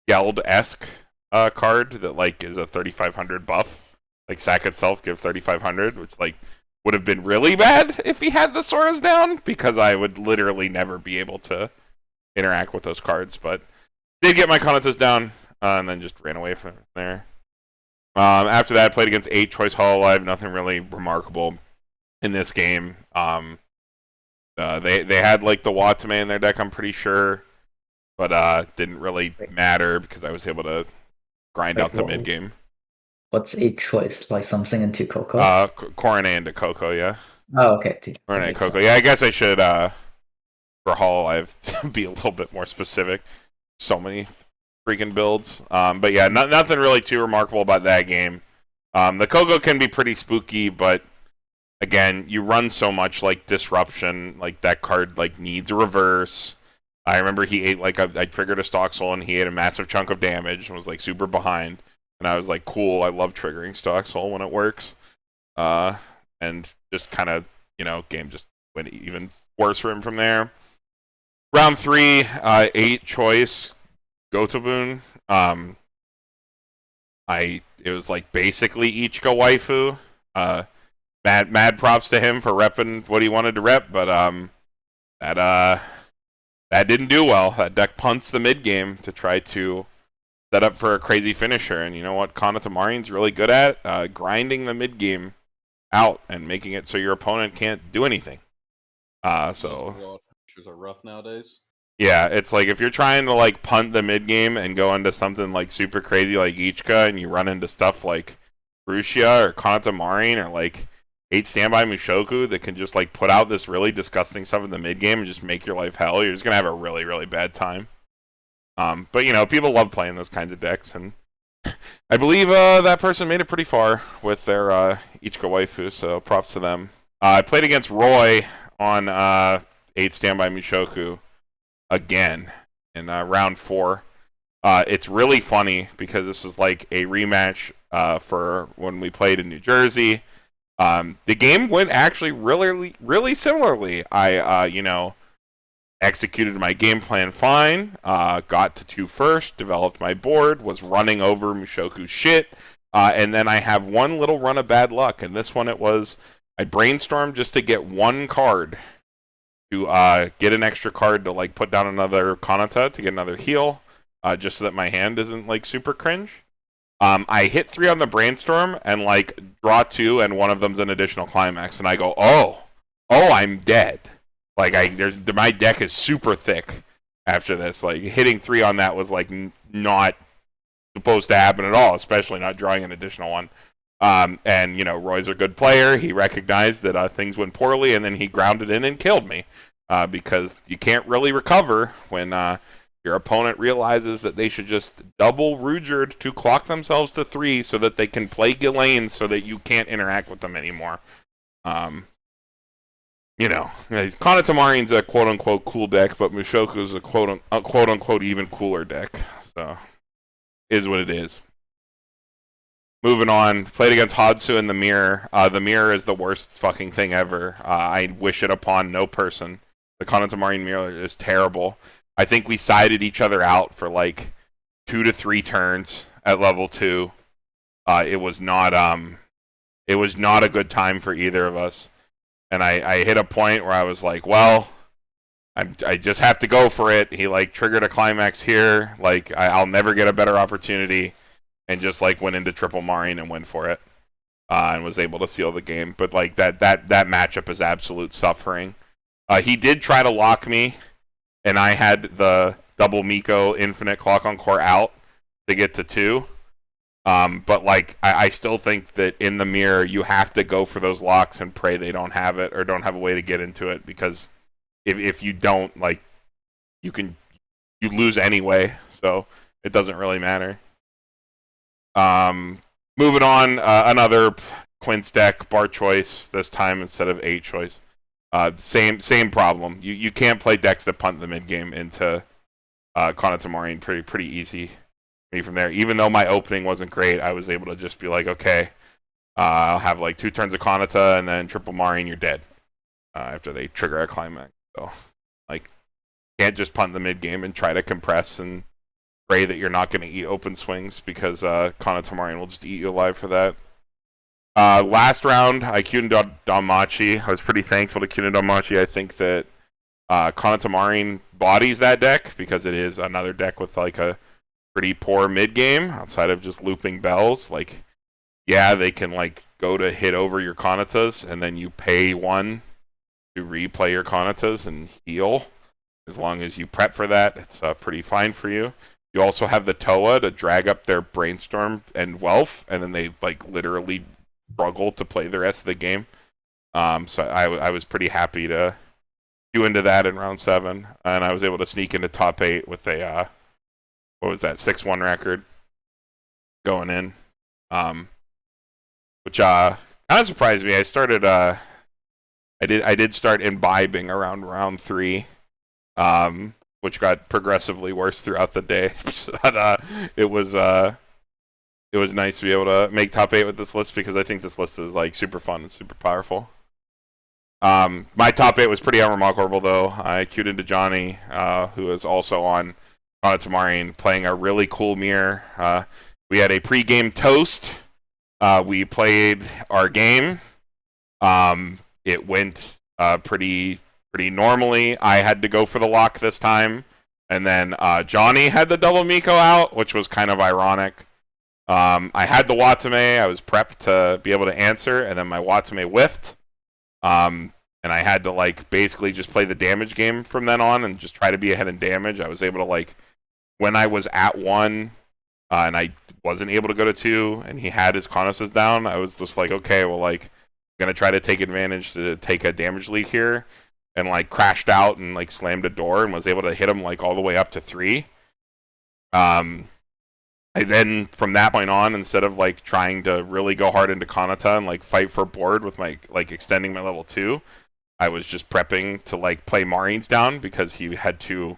Geld-esque card that like is a 3500 buff, like sack itself, give 3500, which like would have been really bad if he had the Soras down because I would literally never be able to interact with those cards. But did get my Kanatas down and then just ran away from there. After that, I played against 8 Choice Hololive. Nothing really remarkable in this game. They had like the Watame in their deck, I'm pretty sure, but didn't really matter because I was able to grind out the mid game. What's 8 choice? Like something into Coco? Coronet into Coco, yeah. Oh, okay. Coronet Coco, yeah. I guess I should for Hololive be a little bit more specific. So many freaking builds, but yeah, nothing really too remarkable about that game. The Coco can be pretty spooky, but again, you run so much like Disruption, like that card like needs a reverse. I remember he ate like I triggered a Stock Soul and he ate a massive chunk of damage and was like super behind. And I was like, cool, I love triggering Stock Soul when it works. And just kind of, game just went even worse for him from there. Round 3, 8 Choice Gotoboon. It was like basically Ichika waifu. Mad props to him for repping what he wanted to rep, but that didn't do well. That deck punts the mid game to try to set up for a crazy finisher. And you know what Kanata Marin's really good at? Grinding the mid game out and making it so your opponent can't do anything. So finishers are rough nowadays. yeah, it's like if you're trying to like punt the mid game and go into something like super crazy like Ichika, and you run into stuff like Rushia or Kanata Marin or like 8 standby Mushoku that can just like put out this really disgusting stuff in the mid game and just make your life hell, you're just gonna have a really, really bad time. But you know, people love playing those kinds of decks, and I believe that person made it pretty far with their Ichika waifu, so props to them. I played against Roy on 8 standby Mushoku again in round 4. It's really funny because this was like a rematch for when we played in New Jersey. The game went actually really, really similarly. I, executed my game plan fine, got to 2 first, developed my board, was running over Mushoku's shit, and then I have one little run of bad luck, and this one it was, I brainstormed just to get 1 card, to get an extra card to like put down another Kanata to get another heal, just so that my hand isn't like super cringe. I hit 3 on the brainstorm and like draw 2, and one of them's an additional climax, and I go, oh, I'm dead. Like my deck is super thick after this. Like hitting 3 on that was like not supposed to happen at all, especially not drawing an additional one. And you know, Roy's a good player. He recognized that things went poorly, and then he grounded in and killed me. Because you can't really recover when your opponent realizes that they should just double Rujerd to clock themselves to 3 so that they can play Ghislaine so that you can't interact with them anymore. You know, Kanata Marin's a quote-unquote cool deck, but Mushoku's a quote-unquote even cooler deck. So, is what it is. Moving on, played against Hodsu in the mirror. The mirror is the worst fucking thing ever. I wish it upon no person. The Kanata Marin mirror is terrible. I think we sided each other out for like 2 to 3 turns at level 2. It was not a good time for either of us. And I hit a point where I was like, well, I just have to go for it. He like triggered a climax here. Like I'll never get a better opportunity, and just like went into triple Marin and went for it, and was able to seal the game. But like that matchup is absolute suffering. He did try to lock me, and I had the double Miko infinite clock on core out to get to 2. But like I still think that in the mirror you have to go for those locks and pray they don't have it or don't have a way to get into it, because if you don't, like you lose anyway, so it doesn't really matter. Moving on, another Quince deck, bar choice this time instead of 8 choice. Same problem. You can't play decks that punt the mid game into Kanata Marin pretty easy. From there, even though my opening wasn't great, I was able to just be like, okay, I'll have like 2 turns of Kanata and then triple Marin, you're dead after they trigger a climax. So like, can't just punt the mid game and try to compress and pray that you're not going to eat open swings, because Kanata Marin will just eat you alive for that. Last round, I queued Danmachi. I was pretty thankful to queue Danmachi. I think that Kanata Marin bodies that deck, because it is another deck with like a pretty poor mid game outside of just looping bells. Like, yeah, they can like go to hit over your Kanatas, and then you pay 1 to replay your Kanatas and heal. As long as you prep for that, it's pretty fine for you. You also have the Toa to drag up their Brainstorm and Wealth, and then they like literally struggle to play the rest of the game. So I was pretty happy to do into that in round 7, and I was able to sneak into top 8 with a what was that, 6-1 record going in, which kind of surprised me. I started I did start imbibing around round 3, which got progressively worse throughout the day. But it was nice to be able to make top 8 with this list, because I think this list is like super fun and super powerful. My top 8 was pretty unremarkable though. I queued into Johnny, who is also on Kanata Marin, playing a really cool mirror. We had a pre-game toast. We played our game. It went pretty normally. I had to go for the lock this time. And then Johnny had the double Miko out, which was kind of ironic. I had the Watame. I was prepped to be able to answer, and then my Watame whiffed. And I had to like basically just play the damage game from then on and just try to be ahead in damage. I was able to like when I was at 1 and I wasn't able to go to 2 and he had his Conosus down, I was just like, okay, well like I'm gonna try to take advantage to take a damage lead here, and like crashed out and like slammed a door and was able to hit him like all the way up to 3. I then, from that point on, instead of like trying to really go hard into Kanata and like fight for board with my like extending my level 2, I was just prepping to like play Marines down because he had to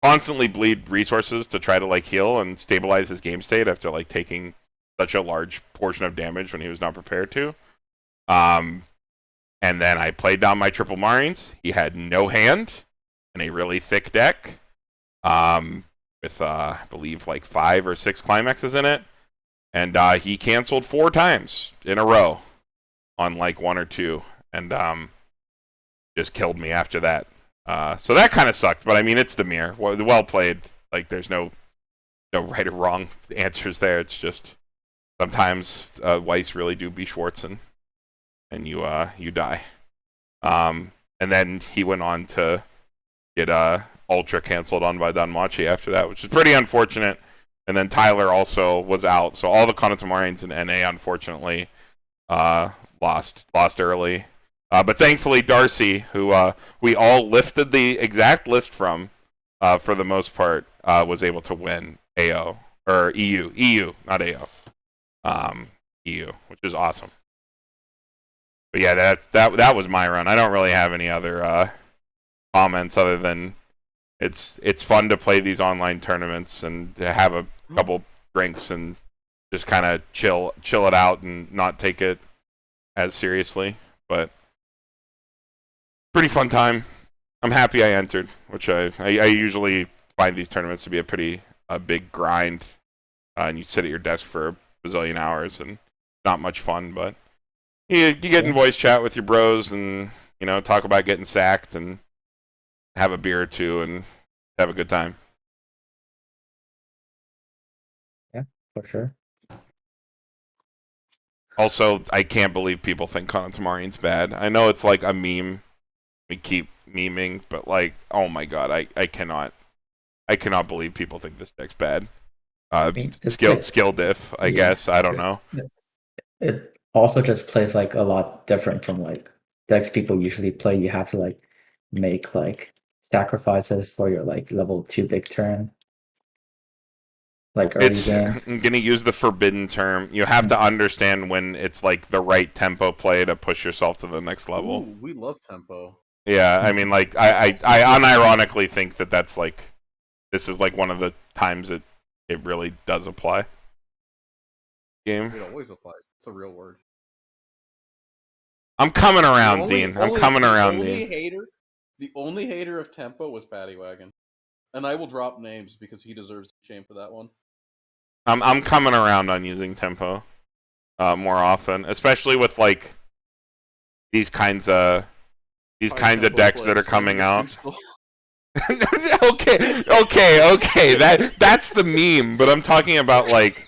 constantly bleed resources to try to like heal and stabilize his game state after like taking such a large portion of damage when he was not prepared to. And then I played down my triple Marines. He had no hand and a really thick deck. With I believe like 5 or 6 climaxes in it, and he canceled 4 times in a row on like 1 or 2, and just killed me after that. So that kind of sucked, but I mean it's the mirror. Well played. Like there's no right or wrong answers there. It's just sometimes Weiss really do be Schwartzen, and you die. And then he went on to get Ultra canceled on by Danmachi after that, which is pretty unfortunate. And then Tyler also was out, so all the Konatamarines in NA unfortunately lost early. But thankfully Darcy, who we all lifted the exact list from for the most part, was able to win AO or EU, not AO, EU, which is awesome. But yeah, that was my run. I don't really have any other comments other than it's fun to play these online tournaments and to have a couple drinks and just kind of chill it out and not take it as seriously. But pretty fun time. I'm happy I entered, which I usually find these tournaments to be a big grind, and you sit at your desk for a bazillion hours and not much fun. But you get in voice chat with your bros and talk about getting sacked and have a beer or two and have a good time. Yeah, for sure. Also, I can't believe people think Konatamarion's bad. I know it's like a meme. We keep meming, but like, oh my god, I cannot believe people think this deck's bad. mean, Skill diff, I guess. I don't know. It also just plays like a lot different from like decks people usually play. You have to like make like sacrifices for your like level 2 big turn. Like early game. I'm gonna use the forbidden term. You have to understand when it's like the right tempo play to push yourself to the next level. Ooh, we love tempo. Yeah, I mean, like I unironically think that's like this is like one of the times it really does apply. Game. It always applies. It's a real word. I'm coming around, Dean. I'm coming around, Dean. The only hater of tempo was Pattywagon, and I will drop names because he deserves shame for that one. I'm coming around on using tempo more often, especially with like these kinds of decks that are coming out. Okay. That's the meme, but I'm talking about like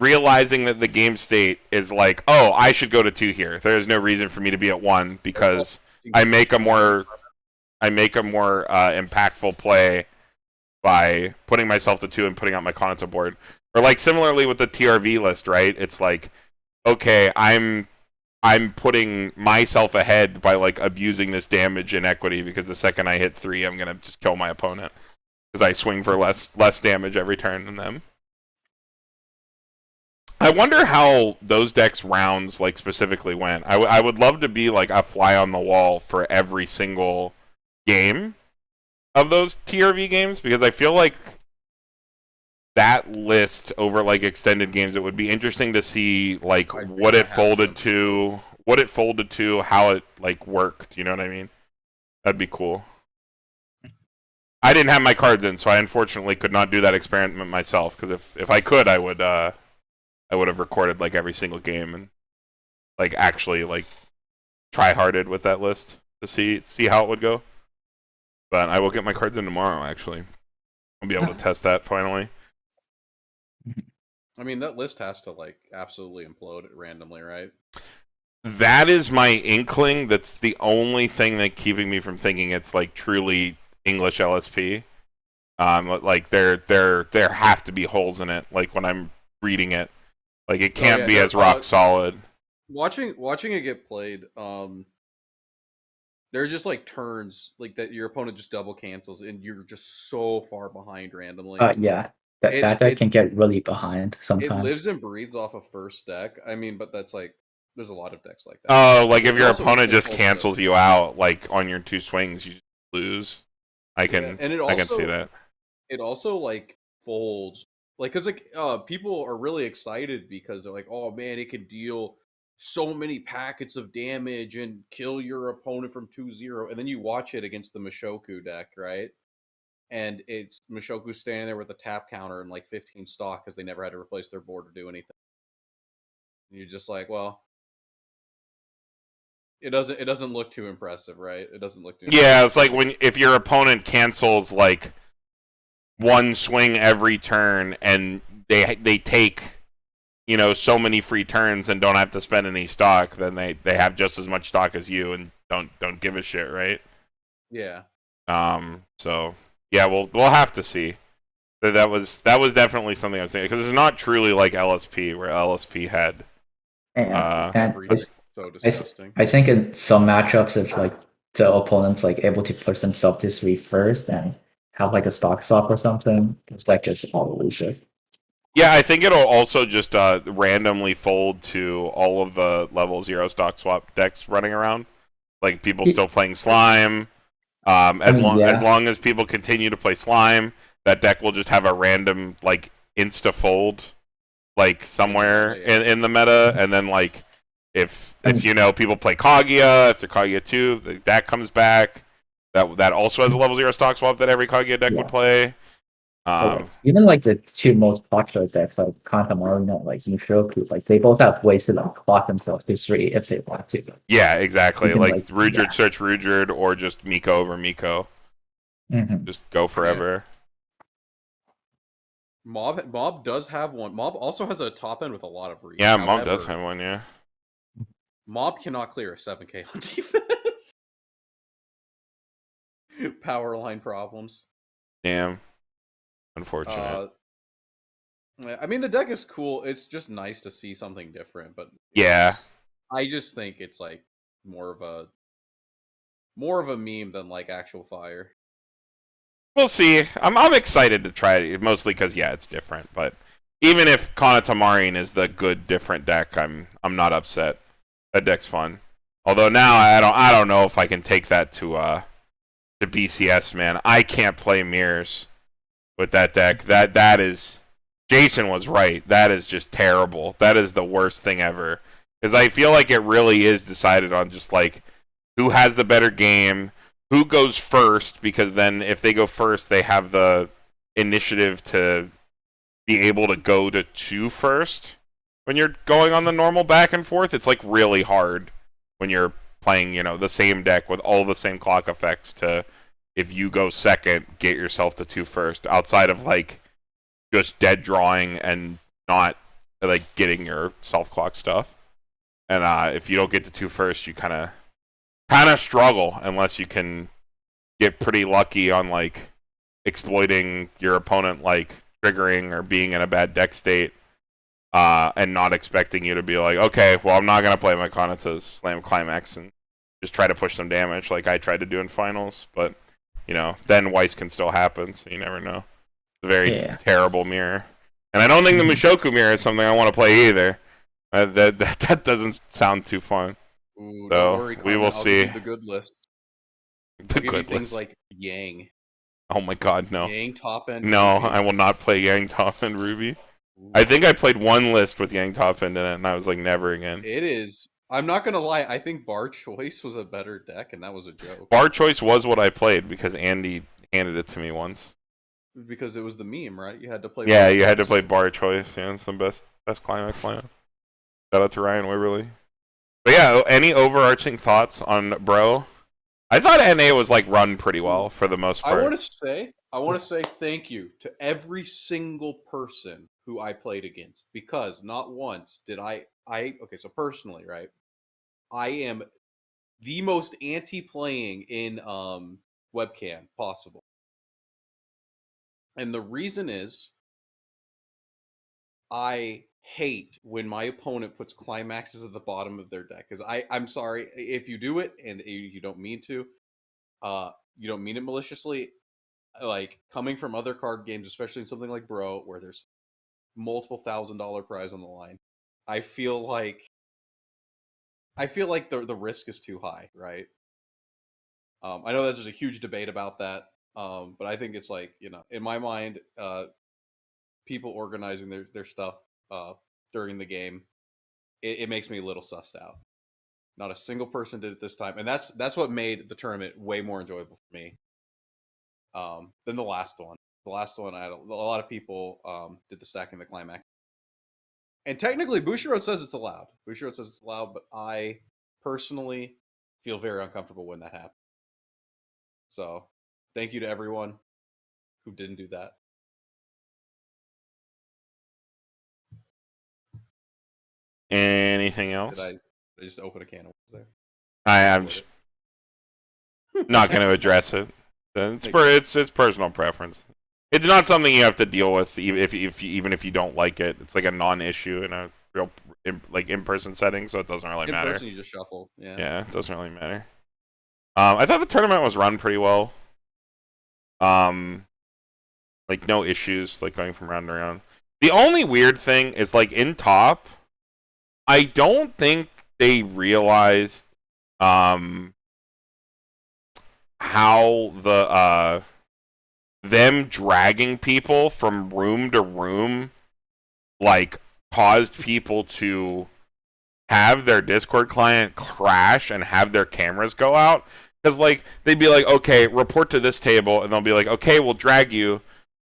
realizing that the game state is like, oh, I should go to 2 here. There's no reason for me to be at 1 because I make a more impactful play by putting myself to 2 and putting out my Kanata board. Or like similarly with the TRV list, right? It's like, okay, I'm putting myself ahead by like abusing this damage inequity because the second I hit 3, I'm gonna just kill my opponent because I swing for less damage every turn than them. I wonder how those decks rounds like specifically went. I would love to be like a fly on the wall for every single game of those TRV games because I feel like that list over like extended games, it would be interesting to see like what it folded to, how it like worked. You know what I mean? That'd be cool. I didn't have my cards in, so I unfortunately could not do that experiment myself. Because if I could, I would have recorded like every single game and like actually like try-harded with that list to see how it would go. But I will get my cards in tomorrow, actually. I'll be able to test that finally. I mean, that list has to like absolutely implode randomly, right? That is my inkling. That's the only thing that keeping me from thinking it's like truly English LSP. Like there have to be holes in it. Like when I'm reading it, like it can't be as rock solid. Watching it get played, there's just like turns like that your opponent just double cancels and you're just so far behind randomly. Yeah, that deck can get really behind sometimes. It lives and breathes off of first deck. I mean, but that's like there's a lot of decks like that. Oh, like if your opponent just cancels you out, like on your 2 swings, you lose. I can see that. It also like folds, like because like people are really excited because they're like, oh man, it could deal so many packets of damage and kill your opponent from 2-0, and then you watch it against the Mushoku deck, right? And it's Mushoku standing there with a tap counter and like 15 stock because they never had to replace their board or do anything. And you're just like, well, it doesn't look too impressive, right? It doesn't look too impressive. It's like if your opponent cancels like 1 swing every turn and they take, you know, so many free turns and don't have to spend any stock, then they have just as much stock as you and don't give a shit, right? Yeah. So yeah, we'll have to see. That was definitely something I was thinking, because it's not truly like LSP, where LSP had. So disgusting. I think in some matchups, if like the opponent's like able to push themselves to 3 first and have like a stock swap or something, it's like just all elusive. Yeah, I think it'll also just randomly fold to all of the level 0 stock swap decks running around. Like people still playing Slime. As long as people continue to play Slime, that deck will just have a random like insta fold, like somewhere in the meta, and then like if you know people play Kaguya after Kaguya 2, that comes back. That also has a level 0 stock swap that every Kaguya deck would play. Even like the 2 most popular decks, like Kantamari and like Mushoku, like they both have ways to like clock themselves to 3 if they want to. Yeah, exactly. Like Ruijerd search Ruijerd, or just Miko over Miko. Mm-hmm. Just go forever. Yeah. Mob does have one. Mob also has a top end with a lot of reach. Yeah, Mob does have one, yeah. Mob cannot clear a 7k on defense. Power line problems. Damn. Unfortunate. I mean, the deck is cool. It's just nice to see something different, but yeah, I just think it's like more of a meme than like actual fire. We'll see. I'm excited to try it, mostly because it's different. But even if Kanatamarine is the good different deck, I'm not upset. That deck's fun. Although now I don't know if I can take that to BCS, man. I can't play mirrors with that deck. That is, Jason was right. That is just terrible. That is the worst thing ever. Because I feel like it really is decided on just like who has the better game, who goes first, because then if they go first, they have the initiative to be able to go to 2 first. When you're going on the normal back and forth, it's like really hard when you're playing, you know, the same deck with all the same clock effects to, if you go second, get yourself to 2 first, outside of like just dead drawing and not like getting your self clock stuff. And if you don't get to 2 first, you kind of struggle unless you can get pretty lucky on like exploiting your opponent, like triggering or being in a bad deck state, and not expecting you to be like, okay, well, I'm not gonna play my Kana to slam Climax and just try to push some damage like I tried to do in finals. But you know, then Weiss can still happen, so you never know. It's a very terrible mirror, and I don't think the Mushoku mirror is something I want to play either. That doesn't sound too fun. Ooh, so don't worry, we will I'll see. give you the good list. The give good you things list. like Yang. Oh my god, no. Yang top end. No, Ruby. I will not play Yang top end Ruby. Ooh. I think I played one list with Yang top end in it, and I was like, never again. It is. I'm not gonna lie. I think Bar Choice was a better deck, and that was a joke. Bar Choice was what I played because Andy handed it to me once. Because it was the meme, right? You had to play. Yeah, you had to play Bar Choice. Yeah, it's the best Climax lineup. Shout out to Ryan Wiberly. But yeah, any overarching thoughts on Bro? I thought NA was like run pretty well for the most I part. want to say thank you to every single person who I played against, because not once did I okay, so personally, right? I am the most anti-playing in webcam possible. And the reason is I hate when my opponent puts climaxes at the bottom of their deck. Because I'm sorry if you do it and you don't mean to, you don't mean it maliciously. Like, coming from other card games, especially in something like Bro, where there's multiple $1,000 prize on the line, I feel like the risk is too high, right? I know there's a huge debate about that, but I think it's like, in my mind, people organizing their stuff during the game, it makes me a little sussed out. Not a single person did it this time, and that's what made the tournament way more enjoyable for me than the last one. The last one, I had a lot of people did the stacking the climax, and technically, Bushiroad says it's allowed. Bushiroad says it's allowed, but I personally feel very uncomfortable when that happens. So, thank you to everyone who didn't do that. Anything else? Did I just open a can of worms there? I'm not going to address it. It's personal preference. It's not something you have to deal with even if you don't like it. It's like a non-issue in a real in-person setting, so it doesn't really matter. In person, you just shuffle. Yeah. Yeah, it doesn't really matter. I thought the tournament was run pretty well. Like no issues, like going from round to round. The only weird thing is like in top, I don't think they realized how the them dragging people from room to room like caused people to have their Discord client crash and have their cameras go out. Because like they'd be like, okay, report to this table, and they'll be like, okay, we'll drag you,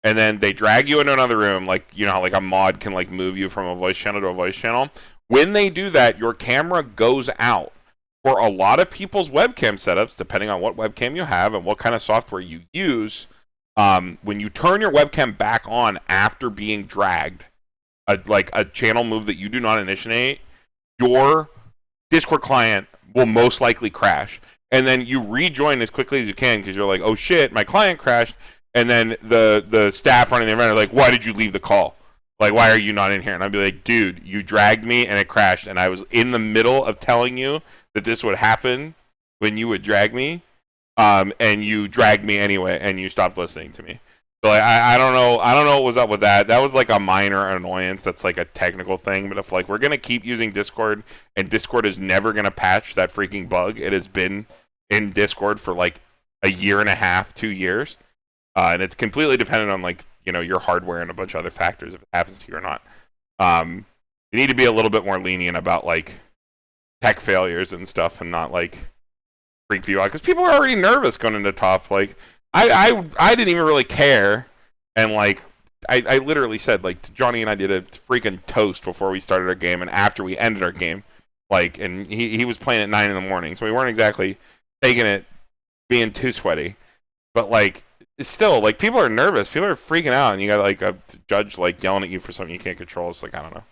and then they drag you into another room, like you know how like a mod can like move you from a voice channel to a voice channel. When they do that, your camera goes out. For a lot of people's webcam setups, depending on what webcam you have and what kind of software you use, when you turn your webcam back on after being dragged, like a channel move that you do not initiate, your Discord client will most likely crash. And then you rejoin as quickly as you can because you're like, oh shit, my client crashed. And then the staff running the event are like, why did you leave the call? Like, why are you not in here? And I'd be like, dude, you dragged me and it crashed. And I was in the middle of telling you that this would happen when you would drag me. And you dragged me anyway and you stopped listening to me. So like, I don't know what was up with that. That was like a minor annoyance. That's like a technical thing. But if like we're gonna keep using Discord and Discord is never gonna patch that freaking bug, it has been in Discord for like a year and a half, 2 years, and it's completely dependent on like your hardware and a bunch of other factors if it happens to you or not. You need to be a little bit more lenient about like tech failures and stuff, and not like freak people out because people are already nervous going into top. Like I didn't even really care, and like I literally said like Johnny and I did a freaking toast before we started our game and after we ended our game, like, and he was playing at 9 a.m, so we weren't exactly taking it being too sweaty, but like it's still like people are nervous, people are freaking out, and you got like a judge like yelling at you for something you can't control. It's like I don't know,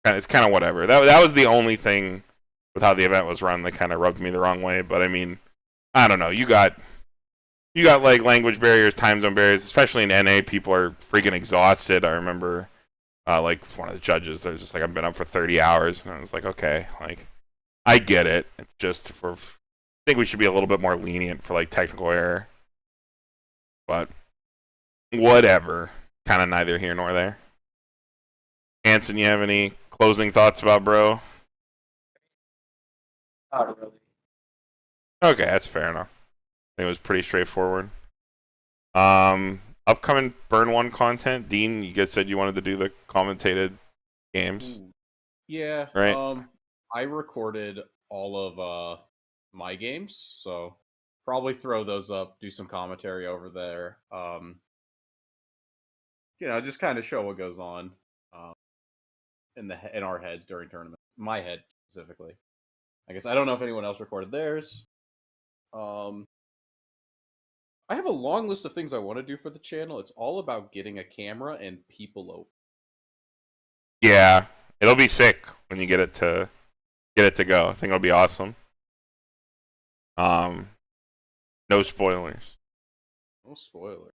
it's kind of whatever. That was the only thing with how the event was run that kind of rubbed me the wrong way. But I mean, I don't know. You got like language barriers, time zone barriers, especially in NA. People are freaking exhausted. I remember like one of the judges, there's just like, I've been up for 30 hours, and I was like, okay, like I get it. It's just I think we should be a little bit more lenient for like technical error. But whatever. Kind of neither here nor there. Anson, you have any closing thoughts about Bro? Not really. Okay, that's fair enough. I think it was pretty straightforward. Upcoming Burn 1 content. Dean, you guys said you wanted to do the commentated games. Yeah. Right. I recorded all of my games, so probably throw those up, do some commentary over there. Just kind of show what goes on in our heads during tournament. My head specifically. I guess I don't know if anyone else recorded theirs. I have a long list of things I want to do for the channel. It's all about getting a camera and people over. Yeah, it'll be sick when you get it to go. I think it'll be awesome. No spoilers. No spoiler.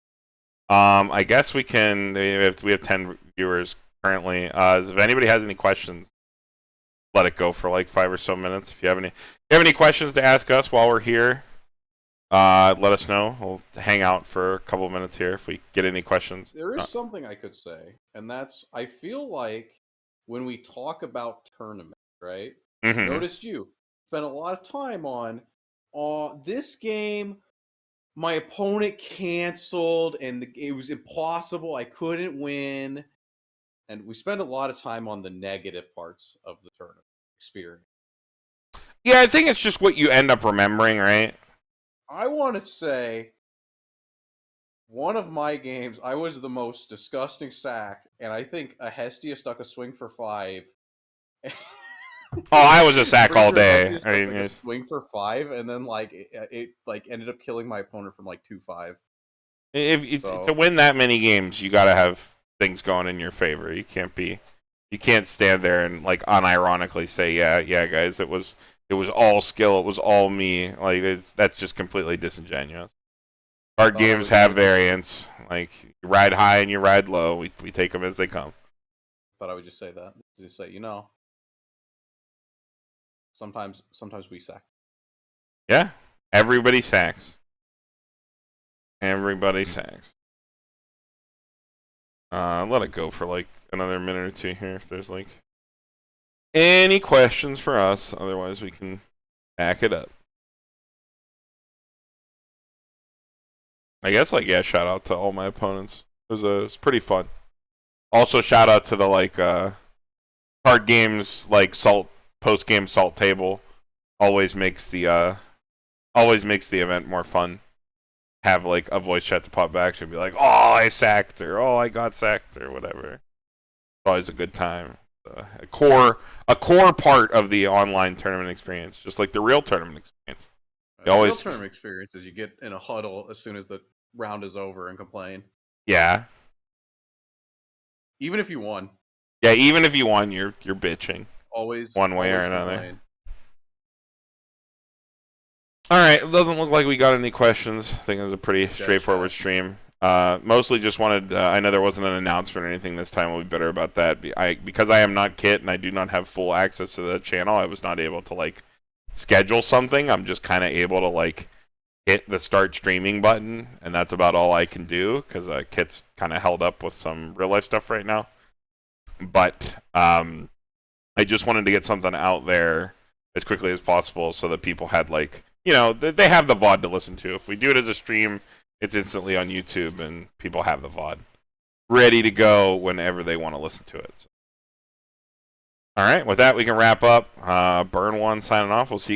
I guess we can. We have 10 viewers currently. If anybody has any questions, let it go for like 5 or so minutes. If you have any questions to ask us while we're here, let us know. We'll hang out for a couple of minutes here if we get any questions. There is something I could say, and that's I feel like when we talk about tournament, right? Mhm. Noticed you spent a lot of time on this game. My opponent canceled, and it was impossible. I couldn't win, and we spend a lot of time on the negative parts of the tournament experience. Yeah, I think it's just what you end up remembering, right? I want to say one of my games, I was the most disgusting sack, and I think a Hestia stuck a swing for 5. Oh, I was a sack Pretty all sure day. Hestia stuck, I mean, like, a swing for 5, and then like it like ended up killing my opponent from like 2-5. to win that many games, you gotta have things going in your favor. You can't stand there and like unironically say, yeah, guys, it was all skill, it was all me. Like that's just completely disingenuous. Card games have variance. Like you ride high and you ride low. We take them as they come. Thought I would just say that. Just say, sometimes we sack. Yeah, everybody sacks. Everybody sacks. Let it go for like another minute or two here if there's like any questions for us. Otherwise, we can back it up. I guess shout out to all my opponents. It was pretty fun. Also, shout out to the card games like post game salt table. Always makes the event more fun. Have like a voice chat to pop back to be like, oh, I sacked, or oh, I got sacked, or whatever. It's always a good time. A core part of the online tournament experience, just like the real tournament experience. The real tournament experience is you get in a huddle as soon as the round is over and complain. Yeah. Even if you won. Yeah, even if you won, you're bitching. Always one way or another. Complain. All right, it doesn't look like we got any questions. I think it was a pretty straightforward stream. Mostly just wanted. I know there wasn't an announcement or anything this time. We'll be better about that. Because I am not Kit and I do not have full access to the channel. I was not able to like schedule something. I'm just kind of able to like hit the start streaming button, and that's about all I can do because Kit's kind of held up with some real life stuff right now. But I just wanted to get something out there as quickly as possible so that people had like. They have the VOD to listen to. If we do it as a stream, it's instantly on YouTube, and people have the VOD ready to go whenever they want to listen to it. So. All right, with that, we can wrap up. Burn1 signing off. We'll see you guys.